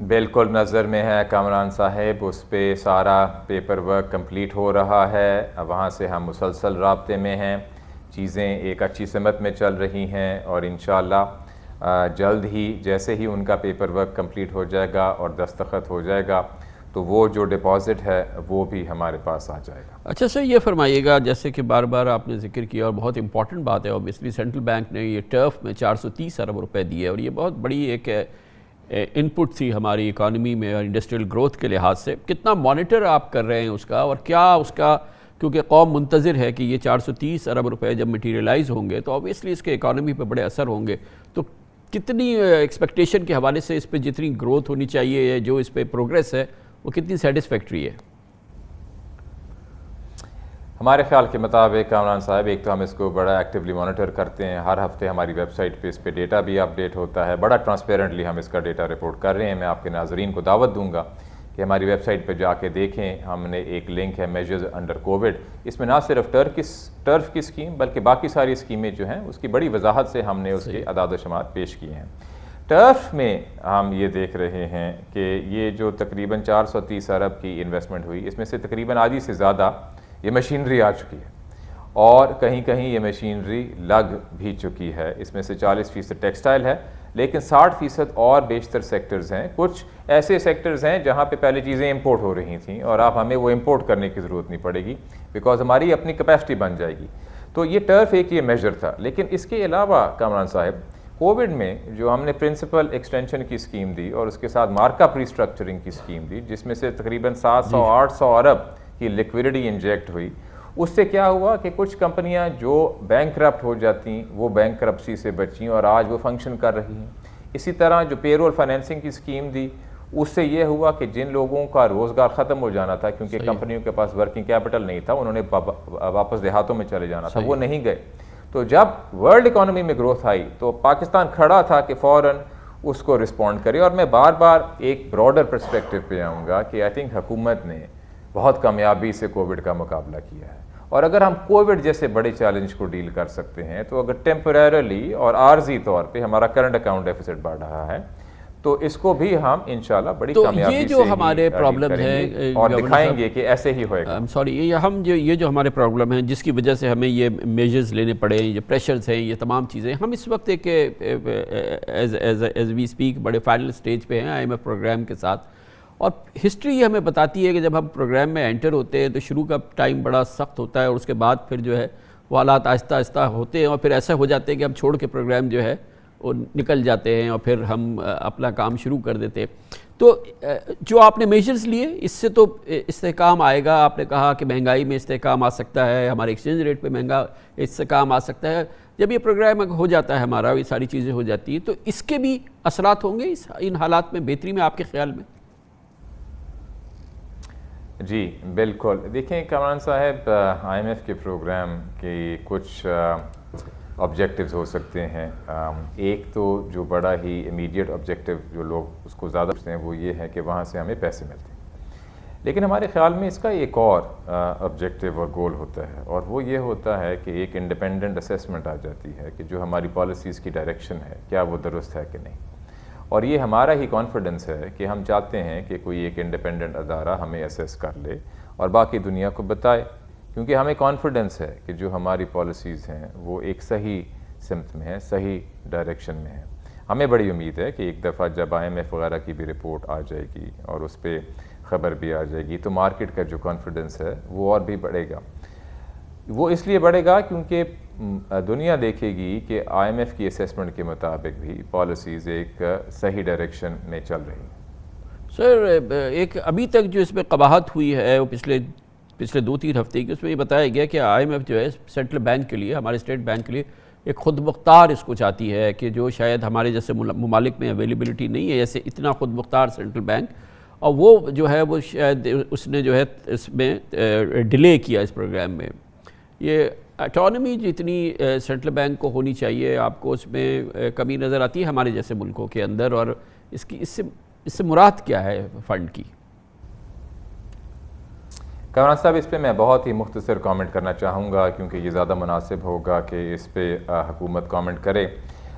بالکل نظر میں ہے کامران صاحب، اس پہ سارا پیپر ورک کمپلیٹ ہو رہا ہے. وہاں سے ہم مسلسل رابطے میں ہیں، چیزیں ایک اچھی سمت میں چل رہی ہیں، اور انشاءاللہ جلد ہی جیسے ہی ان کا پیپر ورک کمپلیٹ ہو جائے گا اور دستخط ہو جائے گا تو وہ جو ڈپازٹ ہے وہ بھی ہمارے پاس آ جائے گا. اچھا سر، یہ فرمائیے گا جیسے کہ بار بار آپ نے ذکر کیا اور بہت امپورٹنٹ بات ہے، اوبیسلی سینٹرل بینک نے یہ ٹرف میں 430 ارب روپے دیے، اور یہ بہت بڑی ایک ان پٹ تھی ہماری اکانومی میں اور انڈسٹریل گروتھ کے لحاظ سے. کتنا مانیٹر آپ کر رہے ہیں اس کا، اور کیا اس کا کیونکہ قوم منتظر ہے کہ یہ 430 ارب روپے جب مٹیریلائز ہوں گے تو آبویسلی اس کے اکانومی پہ بڑے اثر ہوں گے. تو کتنی ایکسپیکٹیشن کے حوالے سے اس پہ جتنی گروتھ ہونی چاہیے، جو اس پہ پروگریس ہے، وہ کتنی سیٹسفیکٹری ہے؟ ہمارے خیال کے مطابق کامران صاحب، ایک تو ہم اس کو بڑا ایکٹیولی مانیٹر کرتے ہیں، ہر ہفتے ہماری ویب سائٹ پہ اس پہ ڈیٹا بھی اپڈیٹ ہوتا ہے، بڑا ٹرانسپیرنٹلی ہم اس کا ڈیٹا رپورٹ کر رہے ہیں. میں آپ کے ناظرین کو دعوت دوں گا کہ ہماری ویب سائٹ پہ جا کے دیکھیں. ہم نے ایک لنک ہے میجرز انڈر کووڈ، اس میں نہ صرف ٹرف کی اسکیم بلکہ باقی ساری اسکیمیں جو ہیں اس کی بڑی وضاحت سے ہم نے اس کے اعداد و شمار پیش کیے ہیں. ٹرف میں ہم یہ دیکھ رہے ہیں کہ یہ جو تقریباً 430 ارب کی انویسٹمنٹ ہوئی، اس میں سے تقریباً آدھی سے زیادہ یہ مشینری آ چکی ہے اور کہیں کہیں یہ مشینری لگ بھی چکی ہے. اس میں سے 40% ٹیکسٹائل ہے، لیکن 60% اور بیشتر سیکٹرز ہیں. کچھ ایسے سیکٹرز ہیں جہاں پہ پہلے چیزیں امپورٹ ہو رہی تھیں اور اب ہمیں وہ امپورٹ کرنے کی ضرورت نہیں پڑے گی بیکاز ہماری اپنی کیپیسٹی بن جائے گی. تو یہ ٹرف ایک یہ میجر تھا. لیکن اس کے علاوہ کامران صاحب، کووڈ میں جو ہم نے پرنسپل ایکسٹینشن کی اسکیم دی اور اس کے ساتھ مارک اپ ریسٹرکچرنگ کی اسکیم دی، جس میں سے تقریباً 700-800 ارب کی لیکویڈیٹی انجیکٹ ہوئی، اس سے کیا ہوا کہ کچھ کمپنیاں جو بینک کرپٹ ہو جاتی وہ بینک کرپسی سے بچیں اور آج وہ فنکشن کر رہی ہیں. اسی طرح جو پے رول فائنینسنگ کی اسکیم دی، اس سے یہ ہوا کہ جن لوگوں کا روزگار ختم ہو جانا تھا کیونکہ کمپنیوں کے پاس ورکنگ کیپٹل نہیں تھا، انہوں نے واپس دیہاتوں میں چلے جانا تھا، وہ نہیں گئے. تو جب ورلڈ اکانومی میں گروتھ آئی تو پاکستان کھڑا تھا کہ فوراً اس کو رسپونڈ کرے. اور میں بار بار ایک براڈر پرسپیکٹو پہ آؤں گا کہ آئی تھنک حکومت نے بہت کامیابی سے کووڈ کا مقابلہ کیا ہے. اور اگر ہم کووڈ جیسے بڑے چیلنج کو ڈیل کر سکتے ہیں تو اگر ٹیمپریرلی اور عارضی طور پہ ہمارا کرنٹ اکاؤنٹ ڈیفیسٹ بڑھ رہا ہے تو اس کو بھی ہم انشاءاللہ بڑی کامیابی سے یہ جو ہمارے پرابلم ہے اور دکھائیں گے کہ ایسے ہی ہوئے گا. یہ جو ہمارے پرابلم ہیں جس کی وجہ سے ہمیں یہ میجرز لینے پڑے، یہ پریشرز ہیں، یہ تمام چیزیں، ہم اس وقت ایک ایز وی اسپیک بڑے فائنل سٹیج پہ ہیں IMF پروگرام کے ساتھ. اور ہسٹری یہ ہمیں بتاتی ہے کہ جب ہم پروگرام میں انٹر ہوتے ہیں تو شروع کا ٹائم بڑا سخت ہوتا ہے اور اس کے بعد پھر جو ہے وہ حالات آہستہ آہستہ ہوتے ہیں اور پھر ایسا ہو جاتے ہیں کہ ہم چھوڑ کے پروگرام جو ہے وہ نکل جاتے ہیں اور پھر ہم اپنا کام شروع کر دیتے ہیں. تو جو آپ نے میجرز لیے اس سے تو استحکام آئے گا. آپ نے کہا کہ مہنگائی میں استحکام آ سکتا ہے، ہمارے ایکسچینج ریٹ پہ مہنگا استحکام آ سکتا ہے. جب یہ پروگرام ہو جاتا ہے ہمارا، یہ ساری چیزیں ہو جاتی ہیں، تو اس کے بھی اثرات ہوں گے ان حالات میں بہتری میں آپ کے خیال میں؟ جی بالکل. دیکھیں کامران صاحب، IMF کے پروگرام کی کچھ آبجیکٹیوز ہو سکتے ہیں. ایک تو جو بڑا ہی امیڈیٹ آبجیکٹیو جو لوگ اس کو زیادہ پوچھتے ہیں وہ یہ ہے کہ وہاں سے ہمیں پیسے ملتے ہیں. لیکن ہمارے خیال میں اس کا ایک اور آبجیکٹیو اور گول ہوتا ہے اور وہ یہ ہوتا ہے کہ ایک انڈیپینڈنٹ اسیسمنٹ آ جاتی ہے کہ جو ہماری پالیسیز کی ڈائریکشن ہے کیا وہ درست ہے کہ نہیں. اور یہ ہمارا ہی کانفیڈنس ہے کہ ہم چاہتے ہیں کہ کوئی ایک انڈیپینڈنٹ ادارہ ہمیں اسیس کر لے اور باقی دنیا کو بتائے، کیونکہ ہمیں کانفیڈنس ہے کہ جو ہماری پالیسیز ہیں وہ ایک صحیح سمت میں ہیں، صحیح ڈائریکشن میں ہیں. ہمیں بڑی امید ہے کہ ایک دفعہ جب IMF وغیرہ کی بھی رپورٹ آ جائے گی اور اس پہ خبر بھی آ جائے گی تو مارکیٹ کا جو کانفیڈنس ہے وہ اور بھی بڑھے گا. وہ اس لیے بڑھے گا کیونکہ دنیا دیکھے گی کہ IMF کی اسیسمنٹ کے مطابق بھی پالیسیز ایک صحیح ڈائریکشن میں چل رہی ہیں. سر، ایک ابھی تک جو اس میں قباحت ہوئی ہے وہ پچھلے 2-3 ہفتے کی، اس میں یہ بتایا گیا کہ IMF جو ہے سینٹرل بینک کے لیے، ہمارے اسٹیٹ بینک کے لیے ایک خود مختار اس کو چاہتی ہے کہ جو شاید ہمارے جیسے ممالک میں اویلیبلٹی نہیں ہے ایسے اتنا خود مختار سینٹرل بینک، اور وہ جو ہے وہ شاید اس نے جو ہے اس میں ڈیلے کیا اس پروگرام میں. یہ اٹانومی جتنی سینٹرل بینک کو ہونی چاہیے، آپ کو اس میں کمی نظر آتی ہے ہمارے جیسے ملکوں کے اندر، اور اس سے مراد کیا ہے فنڈ کی؟ کامران صاحب، اس پہ میں بہت ہی مختصر کامنٹ کرنا چاہوں گا کیونکہ یہ زیادہ مناسب ہوگا کہ اس پہ حکومت کامنٹ کرے.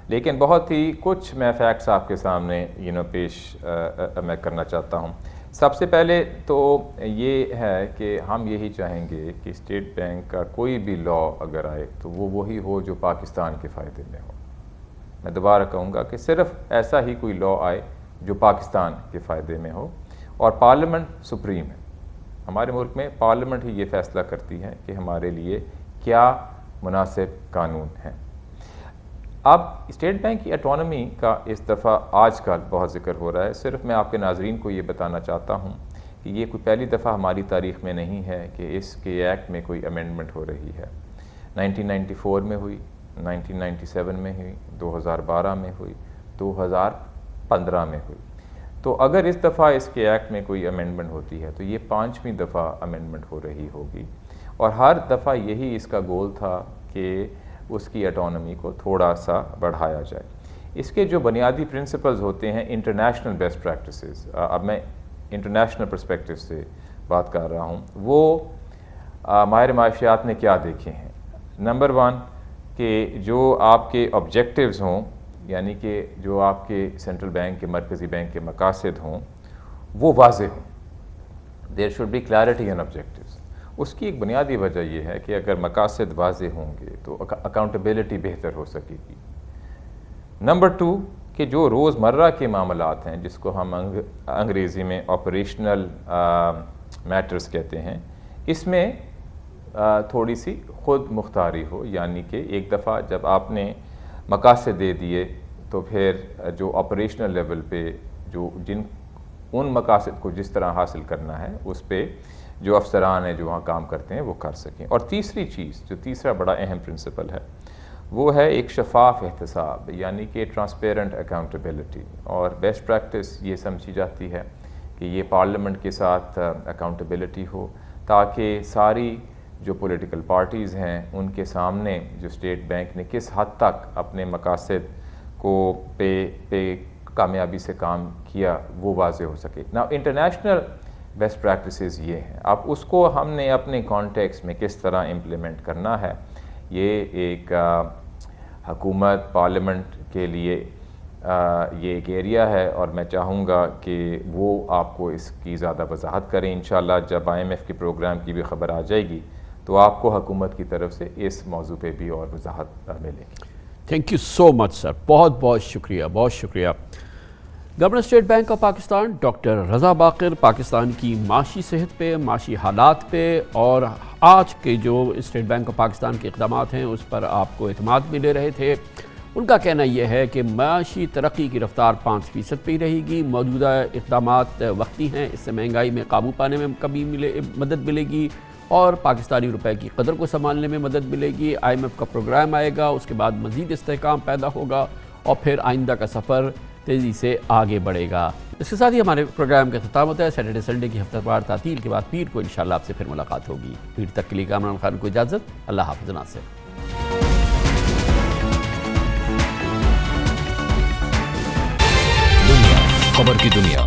لیکن بہت ہی کچھ میں فیکٹس آپ کے سامنے پیش میں کرنا چاہتا ہوں. سب سے پہلے تو یہ ہے کہ ہم یہی چاہیں گے کہ اسٹیٹ بینک کا کوئی بھی لا اگر آئے تو وہ وہی ہو جو پاکستان کے فائدے میں ہو. میں دوبارہ کہوں گا کہ صرف ایسا ہی کوئی لا آئے جو پاکستان کے فائدے میں ہو، اور پارلیمنٹ سپریم ہے. ہمارے ملک میں پارلیمنٹ ہی یہ فیصلہ کرتی ہے کہ ہمارے لیے کیا مناسب قانون ہیں. اب اسٹیٹ بینک کی اٹانومی کا اس دفعہ آج کل بہت ذکر ہو رہا ہے. صرف میں آپ کے ناظرین کو یہ بتانا چاہتا ہوں کہ یہ کوئی پہلی دفعہ ہماری تاریخ میں نہیں ہے کہ اس کے ایکٹ میں کوئی امینڈمنٹ ہو رہی ہے. 1994 میں ہوئی, 1997 میں ہوئی, 2012 میں ہوئی, 2015 میں ہوئی. تو اگر اس دفعہ اس کے ایکٹ میں کوئی امینڈمنٹ ہوتی ہے تو یہ 5ویں دفعہ امینڈمنٹ ہو رہی ہوگی, اور ہر دفعہ یہی اس کا گول تھا کہ اس کی اٹانومی کو تھوڑا سا بڑھایا جائے. اس کے جو بنیادی پرنسپلز ہوتے ہیں انٹرنیشنل بیسٹ پریکٹسز, اب میں انٹرنیشنل پرسپیکٹو سے بات کر رہا ہوں, وہ ماہر معاشیات نے کیا دیکھے ہیں. نمبر 1 کہ جو آپ کے آبجیکٹیوز ہوں, یعنی کہ جو آپ کے سینٹرل بینک کے, مرکزی بینک کے مقاصد ہوں, وہ واضح ہوں. There should be clarity in objectives. اس کی ایک بنیادی وجہ یہ ہے کہ اگر مقاصد واضح ہوں گے تو اکاؤنٹیبلٹی بہتر ہو سکے گی. نمبر 2 کہ جو روز مرہ کے معاملات ہیں, جس کو ہم انگریزی میں آپریشنل میٹرز کہتے ہیں, اس میں تھوڑی سی خود مختاری ہو, یعنی کہ ایک دفعہ جب آپ نے مقاصد دے دیے تو پھر جو آپریشنل لیول پہ جو ان مقاصد کو جس طرح حاصل کرنا ہے اس پہ جو افسران ہیں جو وہاں کام کرتے ہیں وہ کر سکیں. اور تیسری چیز, جو تیسرا بڑا اہم پرنسپل ہے, وہ ہے ایک شفاف احتساب, یعنی کہ ٹرانسپیرنٹ اکاؤنٹیبلٹی. اور بیسٹ پریکٹس یہ سمجھی جاتی ہے کہ یہ پارلیمنٹ کے ساتھ اکاؤنٹیبلٹی ہو, تاکہ ساری جو پولیٹیکل پارٹیز ہیں ان کے سامنے جو اسٹیٹ بینک نے کس حد تک اپنے مقاصد کو پہ کامیابی سے کام کیا وہ واضح ہو سکے. نا انٹرنیشنل بیسٹ پریکٹسز یہ ہیں, اب اس کو ہم نے اپنے کانٹیکسٹ میں کس طرح امپلیمنٹ کرنا ہے, یہ ایک حکومت پارلیمنٹ کے لیے یہ ایک ایریا ہے, اور میں چاہوں گا کہ وہ آپ کو اس کی زیادہ وضاحت کریں. انشاءاللہ جب IMF کے پروگرام کی بھی خبر آ جائے گی تو آپ کو حکومت کی طرف سے اس موضوع پہ بھی اور وضاحت ملے گی. تھینک یو سو مچ سر, بہت بہت شکریہ, بہت شکریہ. Governor state bank of Pakistan doctor Raza Baqir Pakistan کی معاشی صحت پہ, معاشی حالات پہ اور آج کے جو اسٹیٹ بینک آف پاکستان کے اقدامات ہیں اس پر آپ کو اعتماد بھی لے رہے تھے. ان کا کہنا یہ ہے کہ معاشی ترقی کی رفتار 5% پہ ہی رہے گی. موجودہ اقدامات وقتی ہیں, اس سے مہنگائی میں قابو پانے میں کمی مدد ملے گی اور پاکستانی روپے کی قدر کو سنبھالنے میں مدد ملے گی. IMF کا پروگرام آئے گا, اس کے بعد مزید استحکام پیدا ہوگا اور پھر آئندہ کا سفر تیزی سے آگے بڑھے گا. اس کے ساتھ ہی ہمارے پروگرام کا اختتام ہوتا ہے. سیٹرڈے سنڈے کی ہفتہ وار تعطیل کے بعد پیر کو انشاءاللہ آپ سے پھر ملاقات ہوگی. پیر تک کے لیے کامران خان کو اجازت. اللہ حافظ. ناصر. خبر کی دنیا